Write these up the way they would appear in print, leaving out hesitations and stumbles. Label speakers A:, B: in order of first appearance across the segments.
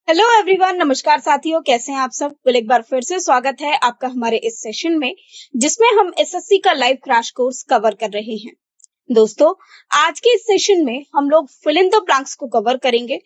A: Hello everyone, नमस्कार साथियों, कैसे हैं आप सब। एक बार फिर से स्वागत है आपका हमारे इस सेशन में, जिसमें हम एसएससी का लाइव क्रैश कोर्स कवर कर रहे हैं। दोस्तों, आज के इस सेशन में हम लोग फिल इन द ब्लैंक्स को कवर करेंगे।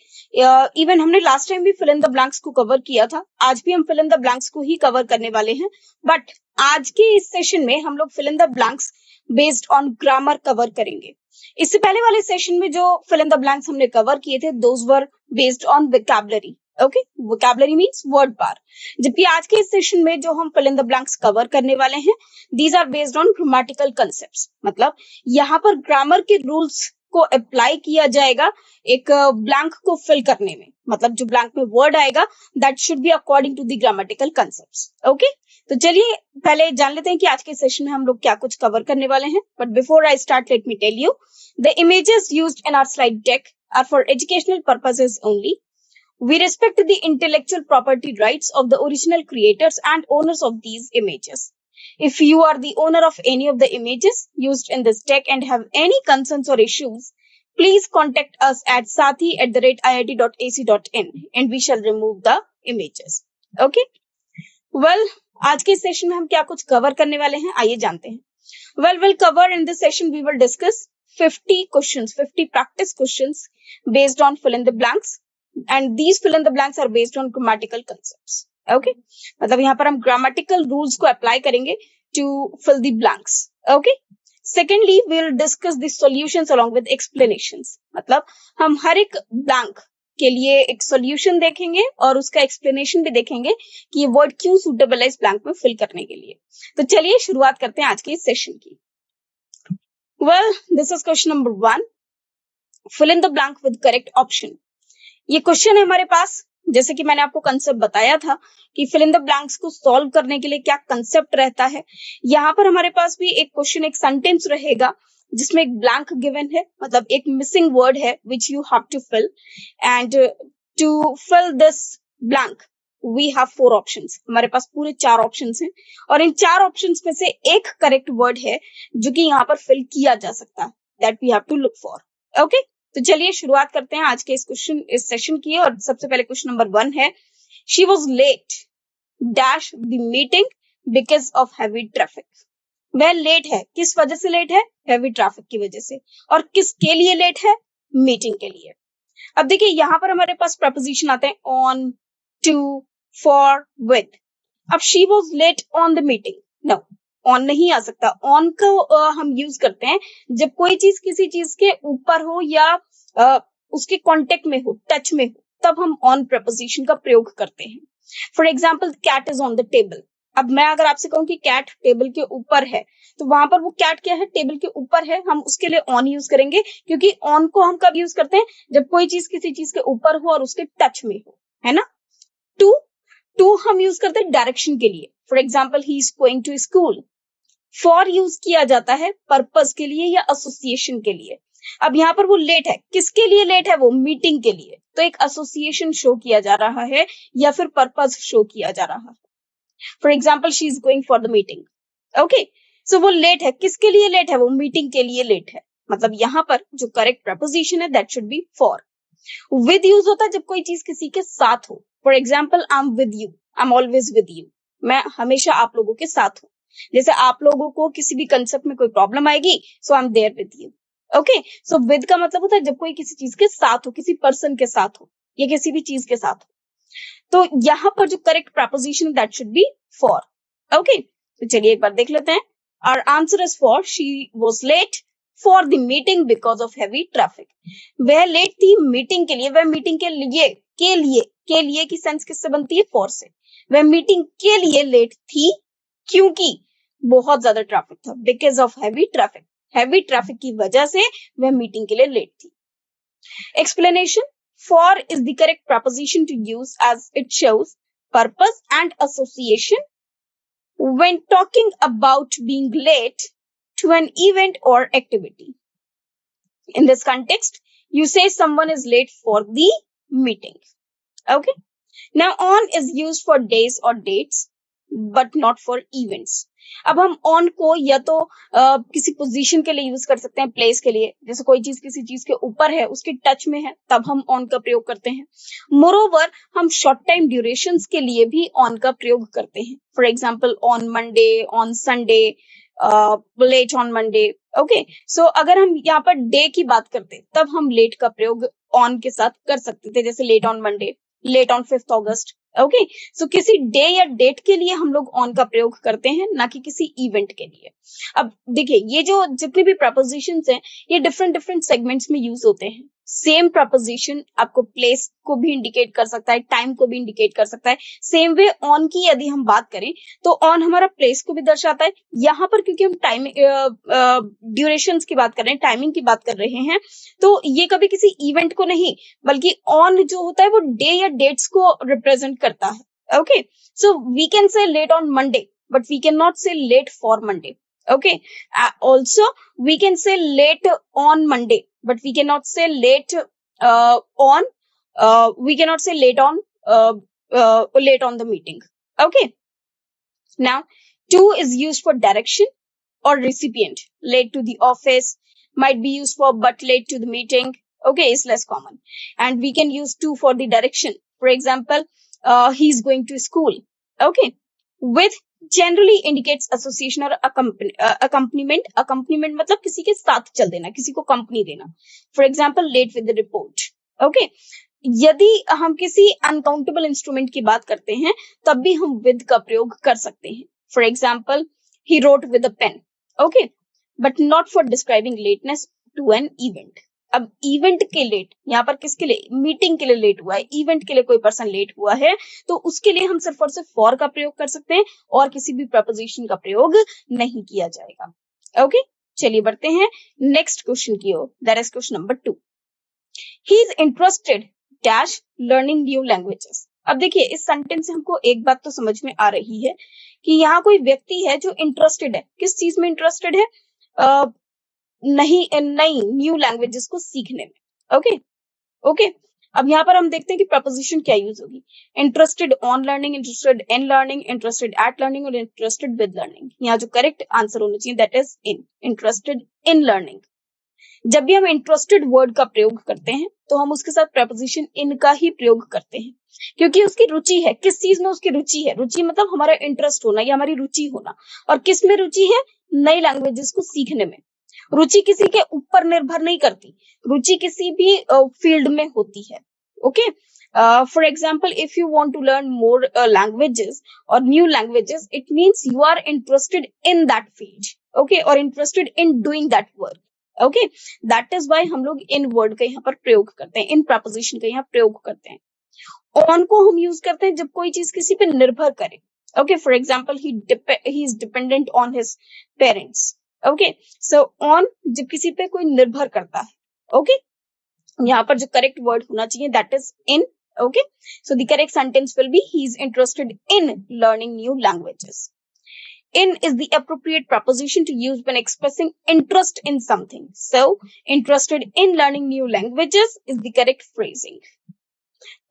A: इवन हमने लास्ट टाइम भी फिल इन द ब्लैंक्स को कवर किया था, आज भी हम फिल इन द ब्लैंक्स को ही कवर करने वाले हैं। बट आज के इस सेशन में हम लोग fill in the blanks based on grammar cover करेंगे। इससे पहले वाले सेशन में जो फिल इन द ब्लैंक्स हमने कवर किए थे, those were based on vocabulary. Okay, vocabulary means word पार। जबकि आज के इस सेशन में जो हम fill in the blanks cover करने वाले हैं, these are based on grammatical concepts. मतलब यहाँ पर ग्रामर के रूल्स को अप्लाई किया जाएगा एक ब्लैंक को फिल करने में। मतलब जो ब्लैंक में वर्ड आएगा, that should be according to the grammatical concepts. Okay, तो चलिए पहले जान लेते हैं कि आज के सेशन में हम लोग क्या कुछ कवर करने वाले हैं। But before I start, let me tell you, the images used in our slide deck are for educational purposes only. We respect the intellectual property rights of the original creators and owners of these images. If you are the owner of any of the images used in this deck and have any concerns or issues, please contact us at sathi@iit.ac.in and we shall remove the images. Okay? Well, आज के session में हम क्या कुछ cover करने वाले हैं, आइए जानते हैं. Well, we'll cover in this session, we will discuss 50 questions, 50 practice questions based on fill in the blanks. And these fill in the blanks are based on grammatical concepts. Okay, मतलब यहाँ पर हम grammatical rules को apply करेंगे to fill the blanks. Okay, secondly we will discuss the solutions along with explanations. मतलब हम हर एक blank के लिए एक solution देखेंगे और उसका explanation भी देखेंगे कि ये word क्यों suitable है इस blank में fill करने के लिए. तो चलिए शुरुआत करते हैं आज के इस सेशन की. Well, this is question number 1. Fill in the blank with correct option. ये क्वेश्चन है हमारे पास. जैसे कि मैंने आपको कंसेप्ट बताया था कि फिल इन द ब्लैंक्स को सॉल्व करने के लिए क्या कंसेप्ट रहता है. यहाँ पर हमारे पास भी एक क्वेश्चन, एक सेंटेंस रहेगा जिसमें एक ब्लैंक गिवन है, मतलब एक मिसिंग वर्ड है which you have to fill. And to fill this blank we have 4 options. हमारे पास पूरे 4 ऑप्शंस हैं और इन 4 ऑप्शंस में से एक करेक्ट वर्ड है जो कि यहाँ पर फिल किया जा सकता है. That we have to look for. Okay, तो चलिए शुरुआत करते हैं आज के इस सेशन की. और सबसे पहले क्वेश्चन नंबर 1 है, she was late dash the meeting because of heavy traffic. वह लेट है, किस वजह से लेट है? हैवी ट्रैफिक की वजह से. और किसके लिए लेट है? मीटिंग के लिए. अब देखिए यहाँ पर हमारे पास प्रपोजिशन आते हैं ऑन, टू, फॉर, विद. अब she was late on the meeting, no, on नहीं आ सकता. ऑन को हम यूज करते हैं जब कोई चीज किसी चीज के ऊपर हो या उसके कांटेक्ट में हो, टच में हो, तब हम ऑन प्रपोजिशन का प्रयोग करते हैं. For example, cat is on the table. अब मैं अगर आपसे कहूँ कि कैट टेबल के ऊपर है, तो वहां पर वो कैट क्या है? टेबल के ऊपर है. हम उसके लिए ऑन यूज करेंगे, क्योंकि ऑन को हम कब यूज करते हैं? जब कोई चीज किसी चीज के ऊपर हो और उसके टच में हो, है ना. टू हम यूज करते हैं डायरेक्शन के लिए. For example, he is going to school. For use किया जाता है पर्पस के लिए या एसोसिएशन के लिए. अब यहाँ पर वो लेट है, किसके लिए लेट है? वो मीटिंग के लिए. तो एक एसोसिएशन शो किया जा रहा है या फिर पर्पस शो किया जा रहा है. For example, she is going for the meeting. Okay, so वो लेट है, किसके लिए लेट है? वो मीटिंग के लिए लेट है. मतलब यहाँ पर जो करेक्ट प्रपोजिशन है that should be for. With use होता है जब कोई चीज किसी के साथ हो. For example, I am with you, I am always with you. मैं हमेशा आप लोगों के साथ हूँ. जैसे आप लोगों को किसी भी कंसेप्ट में कोई प्रॉब्लम आएगी, so I am there with you. Okay, so with का मतलब होता है जब कोई किसी चीज के साथ हो, किसी पर्सन के साथ हो या किसी भी चीज के साथ हो. तो यहाँ पर जो correct preposition that should be for. Okay, तो चलिए एक बार देख लेते हैं. Our answer is for. She was late for the meeting because of heavy traffic. वह लेट थी मीटिंग के लिए. वह मीटिंग के लिए की सेंस किससे बनती है? फॉर से. वह मीटिंग के लिए लेट थी क्योंकि बहुत ज्यादा ट्रैफिक था. Because of heavy traffic. Heavy traffic की वजह से वह मीटिंग के लिए लेट थी. Explanation, for is the correct preposition to use as it shows purpose and association when talking about being late to an event or activity. In this context, you say someone is late for the meeting. Okay, now on is used for days or dates. But not for events. अब हम on को या तो किसी position के लिए use कर सकते हैं, प्लेस के लिए, जैसे कोई चीज किसी चीज के ऊपर है, उसके टच में है, तब हम ऑन का प्रयोग करते हैं। मोरोवर हम शॉर्ट टाइम ड्यूरेशंस के लिए भी ऑन का प्रयोग करते हैं। For example on Monday, on Sunday, late on Monday. Okay, so अगर हम यहाँ पर डे की बात करते तब हम लेट का प्रयोग ऑन के साथ कर सकते थे, जैसे लेट ऑन मंडे, लेट ऑन 5th अगस्त। ओके, सो किसी डे या डेट के लिए हम लोग ऑन का प्रयोग करते हैं, ना कि किसी इवेंट के लिए। अब देखिए, ये जो जितने भी प्रपोजिशंस हैं, ये डिफरेंट डिफरेंट सेगमेंट्स में यूज होते हैं। सेम प्रपोजिशन आपको प्लेस को भी इंडिकेट कर सकता है, टाइम को भी इंडिकेट कर सकता है। सेम वे ऑन की यदि हम बात करें तो ऑन हमारा प्लेस को भी दर्शाता है। यहाँ पर क्योंकि हम टाइम ड्यूरेशंस की बात कर रहे हैं, टाइमिंग की बात कर रहे हैं, तो ये कभी किसी इवेंट को नहीं, बल्कि ऑन जो होता है वो डे या डेट्स को रिप्रेजेंट करता है। Okay, so we can say late on Monday, but we can not say late for Monday. Okay, also we can say late on Monday, but we cannot say late we cannot say late on the meeting. Okay, now to is used for direction or recipient. Late to the office might be used for, but late to the meeting, okay, is less common. And we can use to for the direction. For example, he's going to school. Okay, with generally indicates association or accompaniment. Accompaniment मतलब किसी के साथ चल देना, किसी को company देना। For example, late with the report. Okay, यदि हम किसी अनकाउंटेबल इंस्ट्रूमेंट की बात करते हैं तब भी हम with का प्रयोग कर सकते हैं। For example, he wrote with a pen. Okay, but not for describing lateness to an event. अब इवेंट के लेट यहाँ पर किसके लिए, मीटिंग के लिए लेट हुआ है, इवेंट के लिए कोई पर्सन लेट हुआ है, तो उसके लिए हम सिर्फ और सिर्फ फॉर का प्रयोग कर सकते हैं और किसी भी प्रपोजिशन का प्रयोग नहीं किया जाएगा। ओके, चलिए बढ़ते हैं नेक्स्ट क्वेश्चन की ओर। That is question number 2। He is interested dash learning new languages. अब देखिए, इस सेंटेंस से हमको एक बात तो समझ में आ रही है कि यहाँ कोई व्यक्ति है जो इंटरेस्टेड है। किस चीज में इंटरेस्टेड है? नई न्यू लैंग्वेजेस को सीखने में। ओके ओके, अब यहाँ पर हम देखते हैं कि प्रपोजिशन क्या यूज होगी। Interested on learning, interested in learning, interested at learning और इंटरेस्टेड विद लर्निंग। यहाँ जो करेक्ट आंसर होना चाहिए that is in, interested in learning. जब भी हम इंटरेस्टेड वर्ड का प्रयोग करते हैं तो हम उसके साथ प्रपोजिशन इन का ही प्रयोग करते हैं, क्योंकि उसकी रुचि है। किस चीज में उसकी रुचि है? रुचि मतलब हमारा इंटरेस्ट होना या हमारी रुचि होना। और किस में रुचि है? नई लैंग्वेजेस को सीखने में। रुचि किसी के ऊपर निर्भर नहीं करती, रुचि किसी भी फील्ड में होती है। Okay, for example, if you want to learn more languages और new languages, it means you are interested in that field. Okay, और interested in doing that work. Okay, that is why हम लोग इन word का यहाँ पर प्रयोग करते हैं, इन प्रपोजिशन का यहाँ प्रयोग करते हैं। ऑन को हम यूज करते हैं जब कोई चीज किसी पे निर्भर करे। Okay, for example, he is dependent on his parents. Okay, so on जब किसी पे कोई निर्भर करता है। ओके, यहाँ पर जो करेक्ट वर्ड होना चाहिए that is in. Okay, so the correct sentence will be he is interested in learning new languages. In is the appropriate preposition to use when expressing interest in something. So, interested in learning new languages is the correct phrasing.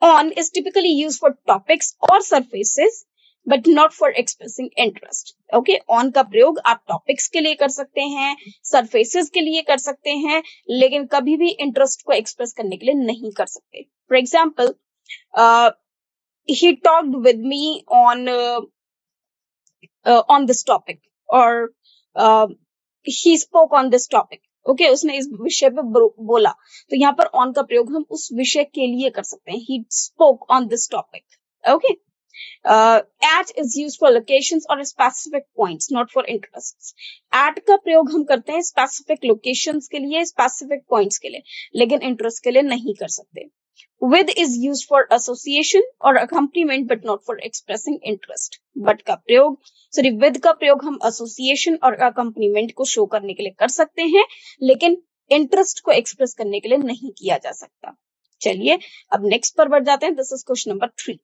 A: On is typically used for topics or surfaces, but not for expressing interest. Okay, on का प्रयोग आप topics के लिए कर सकते हैं, surfaces के लिए कर सकते हैं, लेकिन कभी भी interest को express करने के लिए नहीं कर सकते. For example, he talked with me on this topic, or he spoke on this topic. Okay, उसने इस विषय पे बोला, तो यहाँ पर on का प्रयोग हम उस विषय के लिए कर सकते हैं। He spoke on this topic. Okay, at is used for locations or specific points, not for interests. At का प्रयोग हम करते हैं specific locations के लिए, specific points के लिए, लेकिन interest के लिए नहीं कर सकते। With is used for association or accompaniment, but not for expressing interest. But का प्रयोग, sorry, with का प्रयोग हम association और accompaniment को show करने के लिए कर सकते हैं, लेकिन interest को express करने के लिए नहीं किया जा सकता। चलिए अब next पर बढ़ जाते हैं। This is question number 3.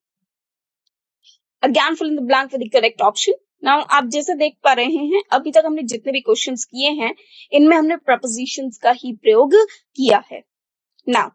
A: Again, fill in the blank with the correct option. Now, आप जैसे देख पा रहे हैं, अभी तक हमने जितने भी क्वेश्चंस किए हैं, इनमें हमने prepositions का ही प्रयोग किया है। Now,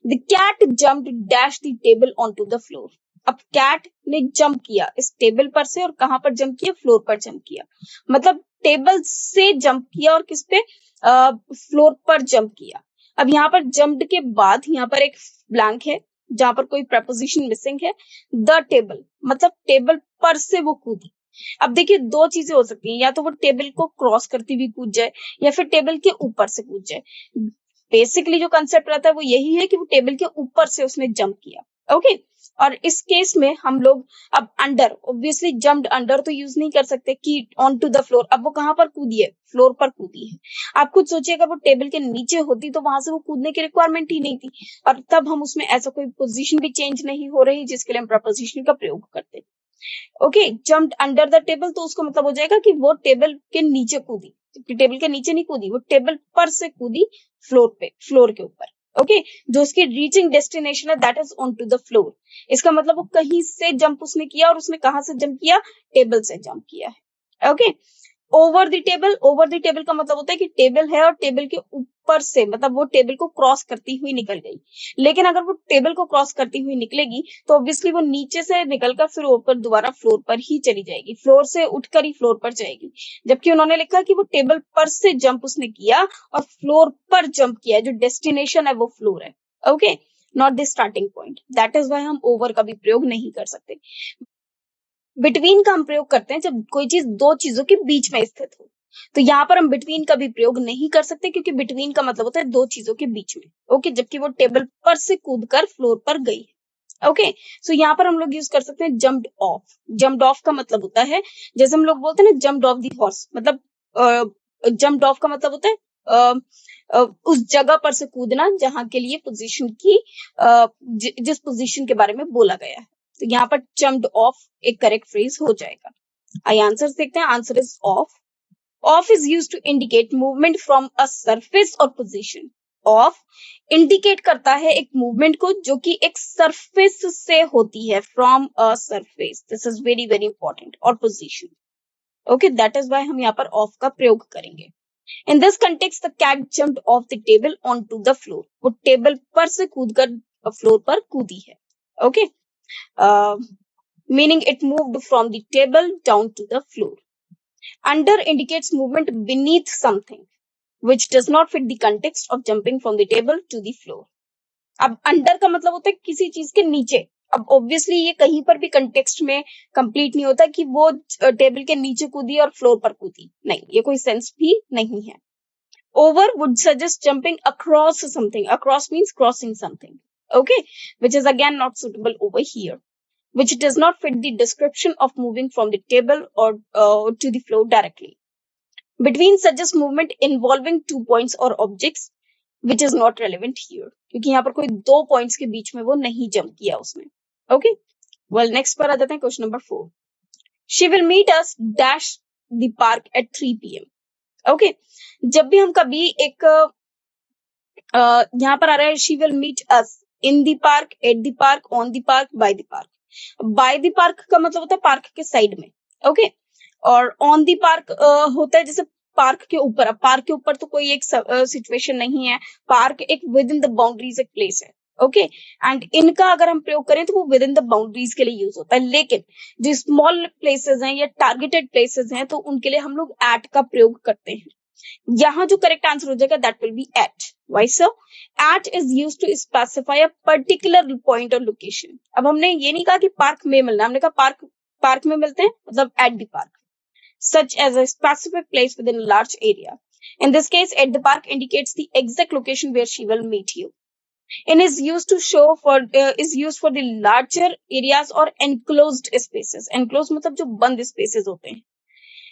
A: the cat jumped dash the table onto the floor. अब कैट ने जंप किया इस टेबल पर से, और कहां पर जंप किया? फ्लोर पर जंप किया। मतलब टेबल से जंप किया और किस पे? फ्लोर पर जंप किया। अब यहाँ पर जंप्ड के बाद यहाँ पर एक ब्लैंक है जहां पर कोई प्रपोजिशन मिसिंग है। द टेबल, मतलब टेबल पर से वो कूदी। अब देखिए दो चीजें हो सकती हैं, या तो वो टेबल को क्रॉस करती हुई कूद जाए या फिर टेबल के ऊपर से कूद जाए। बेसिकली जो कंसेप्ट रहता है वो यही है कि वो टेबल के ऊपर से उसने जंप किया। ओके, और इस केस में हम लोग अब अंडर, ऑब्वियसली जंप्ड अंडर तो यूज नहीं कर सकते कि ऑन टू द फ्लोर। अब वो कहां पर कूदी है? फ्लोर पर कूदी है। आप खुद सोचिए अगर वो टेबल के नीचे होती तो वहां से वो कूदने की रिक्वायरमेंट ही नहीं थी, और तब हम उसमें ऐसा कोई पोजीशन भी चेंज नहीं हो रही जिसके लिए हम प्रपोजिशन का प्रयोग करते। Okay, jumped under the table, तो उसका मतलब हो जाएगा कि वो टेबल के नीचे कूदी। टेबल के नीचे नहीं कूदी, वो टेबल पर से कूदी फ्लोर पे, फ्लोर के ऊपर। ओके, जो उसकी रीचिंग डेस्टिनेशन है that is on to the floor. इसका मतलब वो कहीं से जंप उसने किया, और उसने कहां से जंप किया? टेबल से जंप किया है। Okay, over the table, over the table का मतलब होता है कि टेबल है और टेबल के ऊपर से, मतलब वो टेबल को क्रॉस करती हुई निकल गई। लेकिन अगर वो टेबल को क्रॉस करती हुई निकलेगी तो ऑब्वियसली वो नीचे से निकलकर फिर ऊपर दोबारा फ्लोर पर ही चली जाएगी, फ्लोर से उठकर ही फ्लोर पर जाएगी। जबकि उन्होंने लिखा कि वो टेबल पर से जंप उसने किया और फ्लोर पर जंप किया, जो डेस्टिनेशन है वो फ्लोर है। Okay, not the starting point. That is why हम ओवर का भी प्रयोग नहीं कर सकते। बिटवीन का हम प्रयोग करते हैं जब कोई चीज दो चीजों के बीच में स्थित हो। तो यहाँ पर हम बिटवीन का भी प्रयोग नहीं कर सकते क्योंकि बिटवीन का मतलब होता है दो चीजों के बीच में। ओके, जबकि वो टेबल पर से कूदकर फ्लोर पर गई है। ओके, सो यहाँ पर हम लोग यूज कर सकते हैं जम्प्ड ऑफ। जम्प्ड ऑफ का मतलब होता है, जैसे हम लोग बोलते हैं ना जम्प्ड ऑफ द हॉर्स, मतलब जम्प्ड ऑफ का मतलब होता है उस जगह पर से कूदना जहां के लिए पोजीशन की जिस पोजीशन के बारे में बोला गया है। तो यहाँ पर जम्प्ड ऑफ एक करेक्ट फ्रेज हो जाएगा। आइए आंसर देखते हैं। Answer is off. Off is used to indicate movement from a surface और पोजीशन। ऑफ इंडिकेट करता है एक मूवमेंट को जो कि एक सरफेस से होती है, from a surface. This is very very important, और position. Okay, that is why हम यहाँ पर ऑफ का प्रयोग करेंगे। In this context, the cat jumped off the table onto the floor. वो टेबल पर से कूदकर फ्लोर पर कूदी है। Okay, meaning it moved from the table down to the floor. Under indicates movement beneath something, which does not fit the context of jumping from the table to the floor. अब under का मतलब होता है किसी चीज के नीचे। अब ऑब्वियसली ये कहीं पर भी कंटेक्स्ट में कंप्लीट नहीं होता कि वो टेबल के नीचे कूदी और फ्लोर पर कूदी, नहीं, ये कोई सेंस भी नहीं है। Over would suggest jumping across something. Across means crossing something. Okay, which is again not suitable over here, which does not fit the description of moving from the table or to the floor directly. Between suggests movement involving 2 points or objects, which is not relevant here. क्योंकि यहाँ पर कोई दो points के बीच में वो नहीं jump किया उसने। Okay, well next पर आ जाते हैं question number 4. She will meet us dash the park at 3 p.m. Okay, जब भी हम कभी एक यहाँ पर आ रहा है she will meet us in the park, at the park, on the park, by the park. By the park का मतलब होता है पार्क के साइड में। ओके, और ऑन द पार्क होता है जैसे पार्क के ऊपर। अब पार्क के ऊपर तो कोई एक सिचुएशन नहीं है, पार्क एक विद इन द बाउंड्रीज एक प्लेस है। ओके, एंड इनका अगर हम प्रयोग करें तो वो विद इन द बाउंड्रीज के लिए यूज होता है। लेकिन जो स्मॉल प्लेसेस हैं या टारगेटेड प्लेसेस हैं तो उनके लिए हम लोग एट का प्रयोग करते हैं। यहाँ जो करेक्ट आंसर हो जाएगा that will be at. Why so? At is used to specify a particular point और लोकेशन। अब हमने ये नहीं कहा कि पार्क में मिलना, हमने कहा पार्क में मिलते हैं, मतलब eight the park, such as a specific place within a large area. In this case, at the park indicates the exact location where she will meet you. And is used to show for is used for the larger areas or enclosed spaces. Enclosed मतलब जो बंद spaces होते हैं।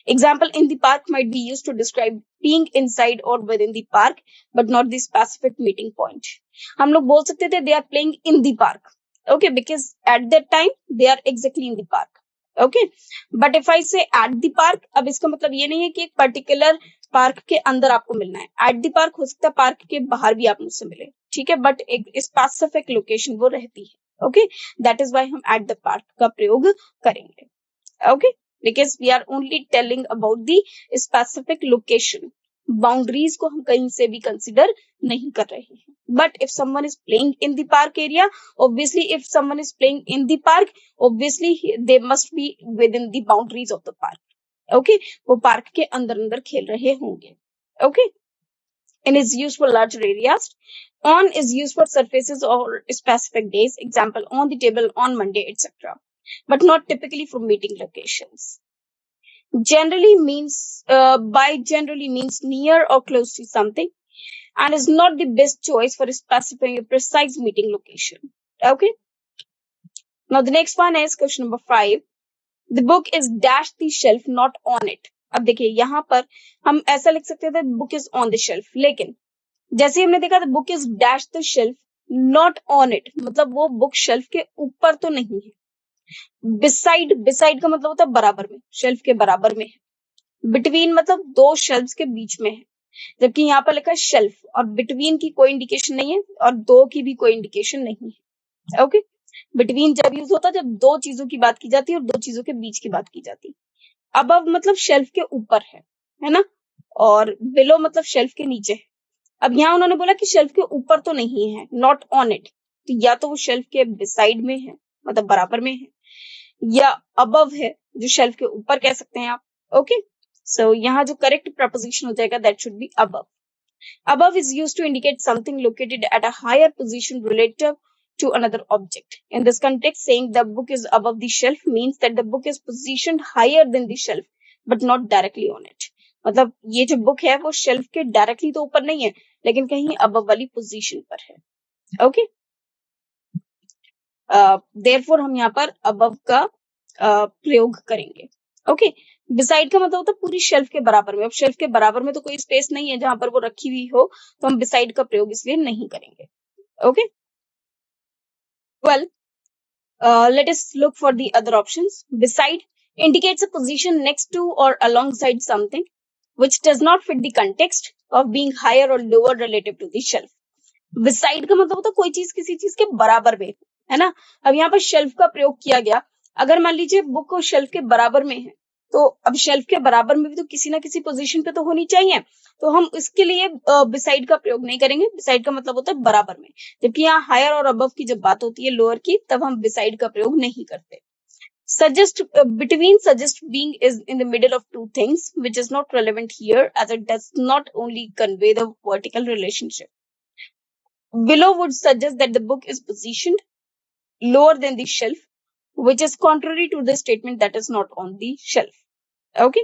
A: Example, in the park might be used to describe being inside or within the park, but not the specific meeting point. हम लोग बोल सकते थे they are playing in the park. Okay, because at that time they are exactly in the park. Okay, but if I say at the park, अब इसका मतलब ये नहीं है कि एक पर्टिकुलर पार्क के अंदर आपको मिलना है। एट द पार्क हो सकता है पार्क के बाहर भी आप मुझसे मिले, ठीक है, बट एक स्पेसिफिक लोकेशन वो रहती है। ओके, दैट इज व्हाई हम एट द पार्क का प्रयोग करेंगे। Okay, because we are only telling about the specific location. Boundaries को हम कहीं से भी कंसिडर नहीं कर रहे हैं, But if someone is playing in the park area, obviously if someone is playing in the park, obviously they must be within the boundaries of the park. Okay, वो पार्क के अंदर अंदर खेल रहे होंगे. Okay, and is used for larger areas. On is used for surfaces or specific days. Example, on the table on Monday, etc. But not typically for meeting locations. Generally means by generally means near or close to something, and is not the best choice for specifying a precise meeting location. Okay. Now the next one is question number 5. The book is dash the shelf, not on it. अब देखिए यहाँ पर हम ऐसा लिख सकते थे book is on the shelf, लेकिन जैसे ही हमने देखा the book is dash the shelf, not on it, मतलब वो बुक शेल्फ के ऊपर तो नहीं है. beside का मतलब होता है बराबर में, शेल्फ के बराबर में है. between मतलब दो शेल्फ्स के बीच में है, जबकि यहाँ पर लिखा है शेल्फ और between की कोई इंडिकेशन नहीं है और दो की भी कोई इंडिकेशन नहीं है. ओके, between जब यूज होता है जब दो चीजों की बात की जाती है और दो चीजों के बीच की बात की जाती है. above मतलब शेल्फ के ऊपर है ना, और below मतलब शेल्फ के नीचे है. अब यहाँ उन्होंने बोला कि शेल्फ के ऊपर तो नहीं है, नॉट ऑन इट, तो या तो वो शेल्फ के बिसाइड में है मतलब बराबर में है, या अबव है जो शेल्फ के ऊपर कह सकते हैं आप. ओके, सो यहाँ जो करेक्ट प्रपोजिशन हो जाएगा that should be above. Above is used to indicate something located at a higher position relative to another object. In this context, saying the book is above the shelf means that the book is positioned higher than the shelf, but not directly on it. मतलब ये जो book है वो shelf के directly तो ऊपर नहीं है, लेकिन कहीं अबव वाली पोजीशन पर है. ओके, देयरफॉर हम यहाँ पर अबव का प्रयोग करेंगे. ओके, बिसाइड का मतलब होता है पूरी शेल्फ के बराबर में. अब शेल्फ के बराबर में तो कोई स्पेस नहीं है जहां पर वो रखी हुई हो, तो हम बिसाइड का प्रयोग इसलिए नहीं करेंगे. Okay, well, let us look for the other options. Beside indicates a position next to or alongside something which does not fit the context of being higher or lower relative to the shelf. Beside का मतलब होता है कोई चीज किसी चीज के बराबर में है ना. अब यहाँ पर शेल्फ का प्रयोग किया गया. अगर मान लीजिए बुक शेल्फ के बराबर में है, तो अब शेल्फ के बराबर में भी तो किसी ना किसी पोजीशन पे तो होनी चाहिए, तो हम इसके लिए बिसाइड का प्रयोग नहीं करेंगे. बिसाइड का मतलब होता है बराबर में, जबकि यहाँ हायर और अबव की जब बात होती है लोअर की, तब हम बिसाइड का प्रयोग नहीं करते. Suggest between suggest being is in the middle of two things, which is not relevant here as it does not only convey the vertical relationship. Below would suggest that the book is positioned lower than the shelf, which is contrary to the statement that is not on the shelf. Okay,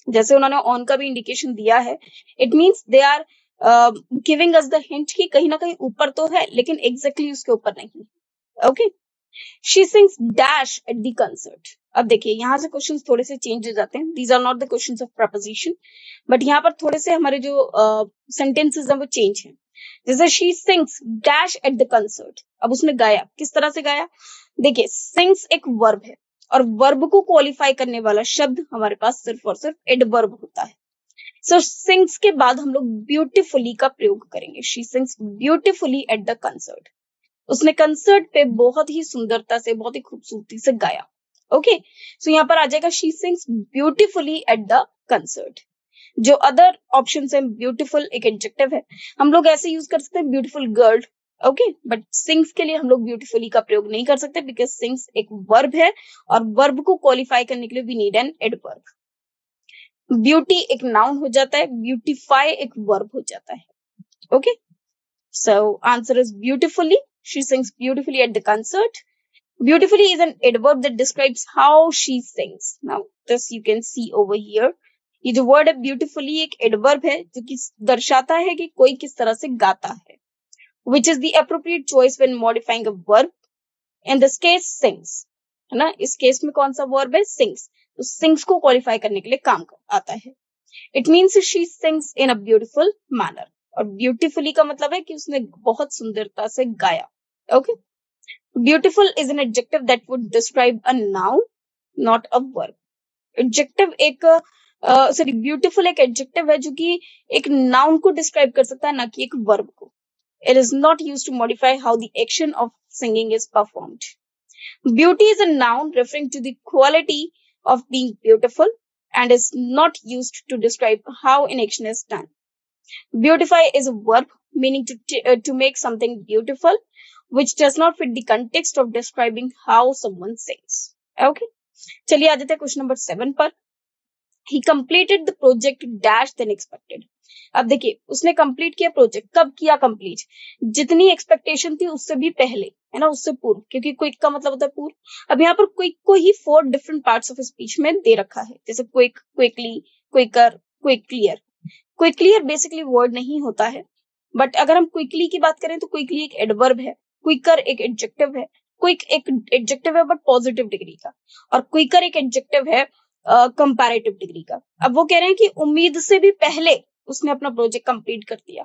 A: जैसे उन्होंने on का भी indication दिया है, it means they are giving us the hint कि कहीं ना कहीं ऊपर तो है लेकिन एग्जैक्टली उसके ऊपर नहीं. Okay, she sings dash at the concert. अब देखिए यहाँ से क्वेश्चंस थोड़े से चेंज हो जाते हैं. These are not the questions of preposition, but यहाँ पर थोड़े से हमारे जो सेंटेंसेस हैं वो चेंज हैं. जैसे she sings dash at the concert. अब उसने गाया, किस तरह से गाया? देखिए, सिंग्स एक वर्ब है और वर्ब को क्वालिफाई करने वाला शब्द हमारे पास सिर्फ और सिर्फ एडवर्ब होता है. सो सिंग्स के बाद हम लोग ब्यूटीफुली का प्रयोग करेंगे. She sings beautifully at the concert. उसने कंसर्ट पे बहुत ही सुंदरता से, बहुत ही खूबसूरती से गाया. ओके, सो यहाँ पर आ जाएगा she sings beautifully at the concert. जो अदर ऑप्शन है, ब्यूटीफुल एक एडजेक्टिव है, हम लोग ऐसे यूज कर सकते हैं beautiful girl. Okay, but sings के लिए हम लोग ब्यूटीफुली का प्रयोग नहीं कर सकते बिकॉज सिंग्स एक वर्ब है और वर्ब को क्वालिफाई करने के लिए we need an adverb. Beauty एक नाउन हो जाता है, ब्यूटीफाई एक वर्ब हो जाता है. Okay, so answer is beautifully. She sings beautifully at the concert. Beautifully is an adverb that describes how she sings. Now this you can see over here. ये जो वर्ड है ब्यूटीफुली एक adverb है जो कि दर्शाता है कि कोई किस तरह से गाता है. Which is the appropriate choice when modifying a verb. In this case, sings. है ना, इस केस में कौन सा वर्ब है? Sings. तो sings को क्वालिफाई करने के लिए काम आता है. It means she sings in a beautiful manner. और beautifully का मतलब है कि उसने बहुत सुंदरता से गाया. Okay. Beautiful is an adjective that would describe a noun, not a verb. Adjective एक beautiful एक adjective है जो कि एक noun को describe कर सकता है, ना कि एक verb को. It is not used to modify how the action of singing is performed. Beauty is a noun referring to the quality of being beautiful and is not used to describe how an action is done. Beautify is a verb meaning to make something beautiful, which does not fit the context of describing how someone sings. Okay, चलिए आ जाते हैं question number 7 पर. He completed the project dash than expected. अब देखिए उसने complete किया project. कब किया कंप्लीट? जितनी एक्सपेक्टेशन थी उससे भी पहले, है ना, उससे पूर्व, क्योंकि क्विक का मतलब होता है पूर्व. अब यहाँ पर क्विक को ही 4 डिफरेंट पार्ट्स ऑफ स्पीच में दे रखा है, जैसे quick, quickly, quicker, quick clear. Quick clear basically word नहीं होता है, बट अगर हम क्विकली की बात करें तो क्विकली एक एडवर्ब है, क्विकर एक एडजेक्टिव है. क्विक एक एडजेक्टिव है बट पॉजिटिव डिग्री का, और क्विकर एक एडजेक्टिव है कंपैरेटिव डिग्री का. अब वो कह रहे हैं कि उम्मीद से भी पहले उसने अपना प्रोजेक्ट कंप्लीट कर दिया.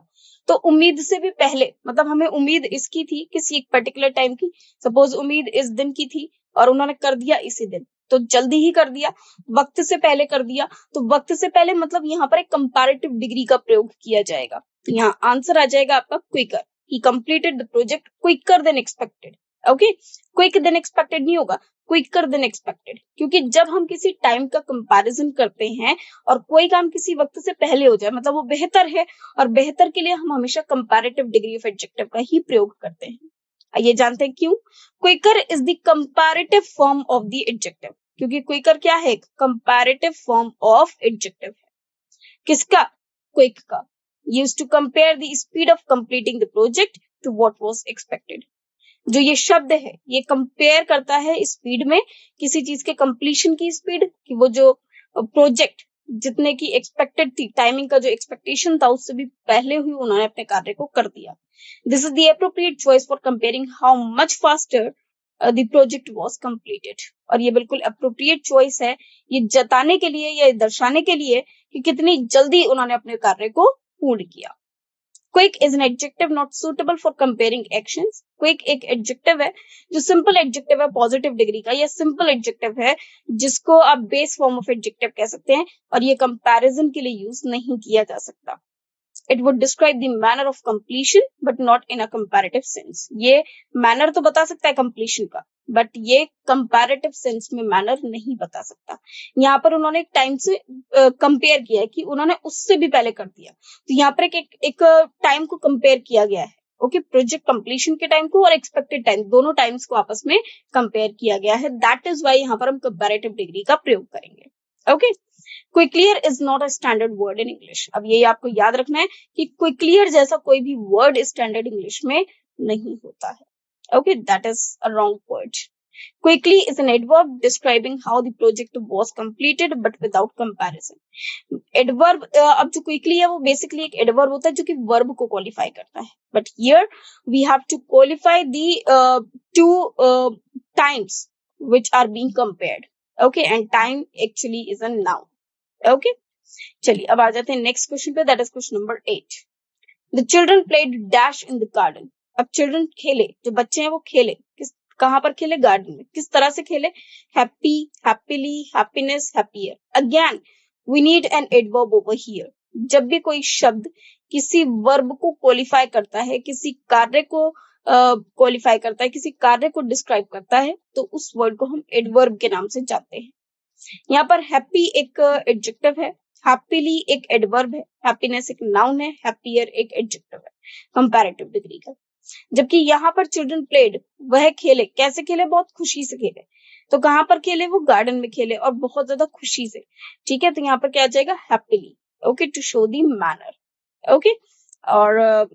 A: तो उम्मीद से भी पहले मतलब हमें उम्मीद इसकी थी किसी एक पर्टिकुलर टाइम की. सपोज उम्मीद इस दिन की थी और उन्होंने कर दिया इसी दिन, तो जल्दी ही कर दिया, वक्त से पहले कर दिया. तो वक्त से पहले मतलब यहाँ पर एक कंपैरेटिव डिग्री का प्रयोग किया जाएगा. तो यहाँ आंसर आ जाएगा आपका quicker. He completed the project quicker than expected. Okay, quick than expected नहीं होगा, क्विकर देन एक्सपेक्टेड, क्योंकि जब हम किसी टाइम का कंपैरिजन करते हैं और कोई काम किसी वक्त से पहले हो जाए मतलब वो बेहतर है, और बेहतर के लिए हम हमेशा कंपैरेटिव डिग्री ऑफ एडजेक्टिव का ही प्रयोग करते हैं. ये जानते हैं क्यों? Quicker is the comparative form of the adjective, क्योंकि क्विकर क्या है? कंपैरेटिव फॉर्म ऑफ एडजेक्टिव है. किसका? क्विक का. Used to compare the speed of completing the project to what was expected. जो ये शब्द है ये कंपेयर करता है स्पीड में किसी चीज के कंप्लीशन की स्पीड, कि वो जो प्रोजेक्ट जितने की एक्सपेक्टेड थी, टाइमिंग का जो एक्सपेक्टेशन था उससे भी पहले हुई उन्होंने अपने कार्य को कर दिया. This is the appropriate choice for comparing how much faster the project was completed. और ये बिल्कुल अप्रोप्रिएट चॉइस है ये जताने के लिए या दर्शाने के लिए कि कितनी जल्दी उन्होंने अपने कार्य को पूर्ण किया. Quick is an adjective not suitable for comparing actions. Quick एक एडजेक्टिव है जो सिंपल एडजेक्टिव है पॉजिटिव डिग्री का, या सिंपल एडजेक्टिव है जिसको आप बेस फॉर्म ऑफ एडजेक्टिव कह सकते हैं, और ये कंपैरिजन के लिए यूज नहीं किया जा सकता. It would describe the manner of completion but not in a comparative sense. ये manner तो बता सकता है completion का, बट ये comparative sense में manner नहीं बता सकता. यहाँ पर उन्होंने एक टाइम से कंपेयर किया है कि उन्होंने उससे भी पहले कर दिया, तो यहाँ पर एक टाइम को कंपेयर किया गया है. ओके, प्रोजेक्ट कंप्लीशन के टाइम को और एक्सपेक्टेड टाइम, दोनों टाइम्स को आपस में कंपेयर किया गया है. दैट इज वाई यहाँ पर हम कंपैरेटिव डिग्री का प्रयोग करेंगे. Okay, quicklier is not a standard word in English. अब ये आपको याद रखना है कि क्विकलियर जैसा कोई भी वर्ड स्टैंडर्ड इंग्लिश में नहीं होता है. Okay, that is a wrong word. Quickly is an adverb describing how the project was completed but without comparison. Adverb अब जो quickly है वो basically एक adverb होता है जो कि verb को qualify करता है. But here we have to qualify the two times which are being compared. Okay, and time actually is a noun. Okay, चलिए अब आ जाते हैं नेक्स्ट क्वेश्चन पे. That is question number 8. The children played dash in the garden. अब children खेले, जो बच्चे हैं वो खेले, कहां पर खेले? गार्डन में. किस तरह से खेले? Happy, happily, happiness, happier. Again we need an adverb over here. जब भी कोई शब्द किसी वर्ब को क्वालिफाई करता है, किसी कार्य को क्वालिफाई करता है, किसी कार्य को डिस्क्राइब करता है, तो उस वर्ड को हम एडवर्ब के नाम से जानते हैं. यहाँ पर हैप्पी एक एडजेक्टिव है, हैप्पीली एक एडवर्ब है, हैप्पीनेस एक नाउन है, हैप्पियर एक एडजेक्टिव है कंपैरेटिव डिग्री का. जबकि यहाँ पर चिल्ड्रन प्लेड, वह खेले. कैसे खेले? बहुत खुशी से खेले. तो कहां पर खेले? वो गार्डन में खेले और बहुत ज्यादा खुशी से. ठीक है, तो यहाँ पर क्या आ जाएगा? Happily. Okay, to show the manner. Okay, और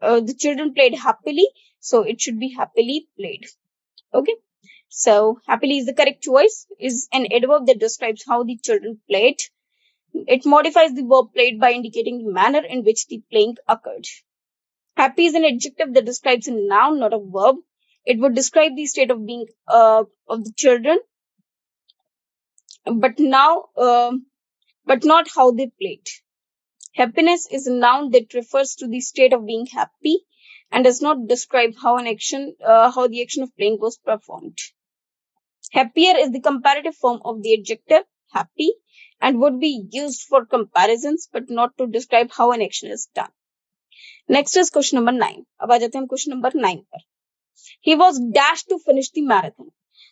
A: the children played happily, so it should be happily played. Okay, so happily is the correct choice. Is an adverb that describes how the children played. It modifies the verb played by indicating the manner in which the playing occurred. Happy is an adjective that describes a noun, not a verb. It would describe the state of being of the children, but not how they played. Happiness is a noun that refers to the state of being happy and does not describe how the action of playing was performed. Happier is the comparative form of the adjective happy and would be used for comparisons but not to describe how an action is done. Next is question number 9. अब आ जाते हैं हम question number 9 पर. He was dashed to finish the marathon.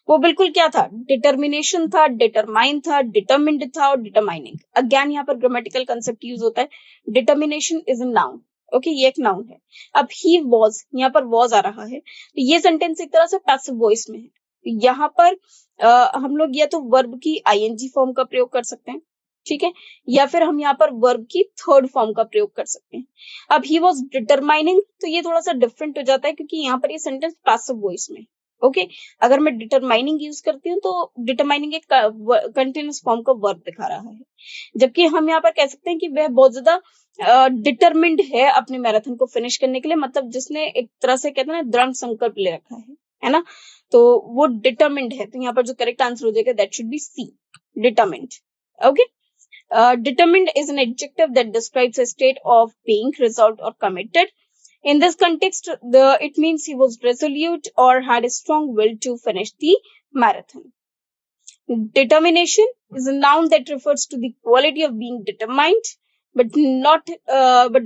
A: वो बिल्कुल क्या था, determination था, डिटरमाइन था, डिटरमिन्ड था और डिटरमाइनिंग। अगेन यहाँ पर ग्रामेटिकल कंसेप्ट यूज होता है। Determination is a noun, okay, ये एक नाउन है। अब ही वॉज, यहाँ पर वॉज आ रहा है, तो ये सेंटेंस एक तरह से पैसिव वॉइस में है। यहाँ पर हम लोग या तो वर्ब की आईएनजी फॉर्म का प्रयोग कर सकते हैं, ठीक है, या फिर हम यहाँ पर वर्ब की थर्ड फॉर्म का प्रयोग कर सकते हैं। अब ही वॉज डिटरमाइनिंग, तो ये थोड़ा सा डिफरेंट हो जाता है क्योंकि यहाँ पर ये सेंटेंस पैसिव वॉइस में, ओके। अगर मैं डिटरमाइनिंग यूज करती हूँ तो डिटरमाइनिंग एक कंटिन्यूअस फॉर्म का वर्ब दिखा रहा है, जबकि हम यहाँ पर कह सकते हैं कि वह बहुत ज्यादा डिटरमिन्ड है अपने मैराथन को फिनिश करने के लिए, मतलब जिसने एक तरह से कहते हैं ना दृढ़ संकल्प ले रखा है ना, तो वो डिटरमिन्ड है। तो यहाँ पर जो करेक्ट आंसर हो जाएगा that should be C, determined, okay. Determined is an adjective that describes a state of being resolved or committed. In this context, it means he was resolute or had a strong will to finish the marathon. Determination is a noun that refers to the quality of being determined, but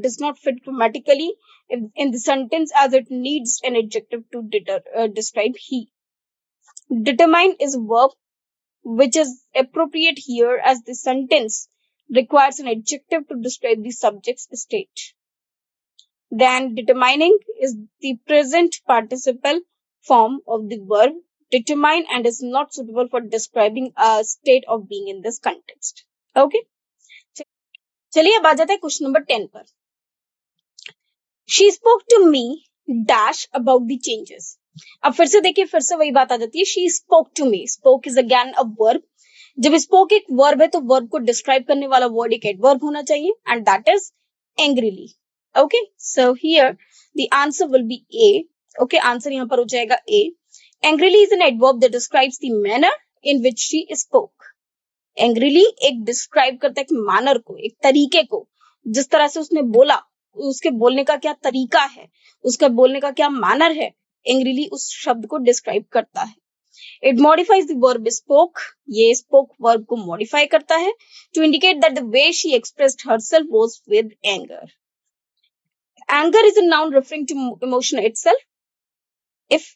A: does not fit grammatically in the sentence as it needs an adjective to describe he. Determine is a verb which is appropriate here as the sentence requires an adjective to describe the subject's state. Then determining is the present participle form of the verb determine and is not suitable for describing a state of being in this context. Okay? चलिए अब आ जाते हैं question number 10 पर। She spoke to me dash about the changes. अब फिर से देखिए, फिर से वही बात आ जाती है, she spoke to me. Spoke is again a verb. जब स्पोक एक वर्ब है तो वर्ब को डिस्क्राइब करने वाला वर्ड एक एडवर्ब होना चाहिए and that is angrily, okay. So here the answer will be A, okay, answer यहाँ पर हो जाएगा A. Angrily is an adverb that describes the manner in which she spoke. Angrily एक डिस्क्राइब करता है एक मैनर को, एक तरीके को, जिस तरह से उसने बोला, उसके बोलने का क्या तरीका है, उसका बोलने का क्या मैनर है, एंग्रीली उस शब्द को डिस्क्राइब करता है। It modifies the verb spoke. ये spoke verb को modify करता है to indicate that the way she expressed herself was with anger. Anger is a noun referring to emotion itself. If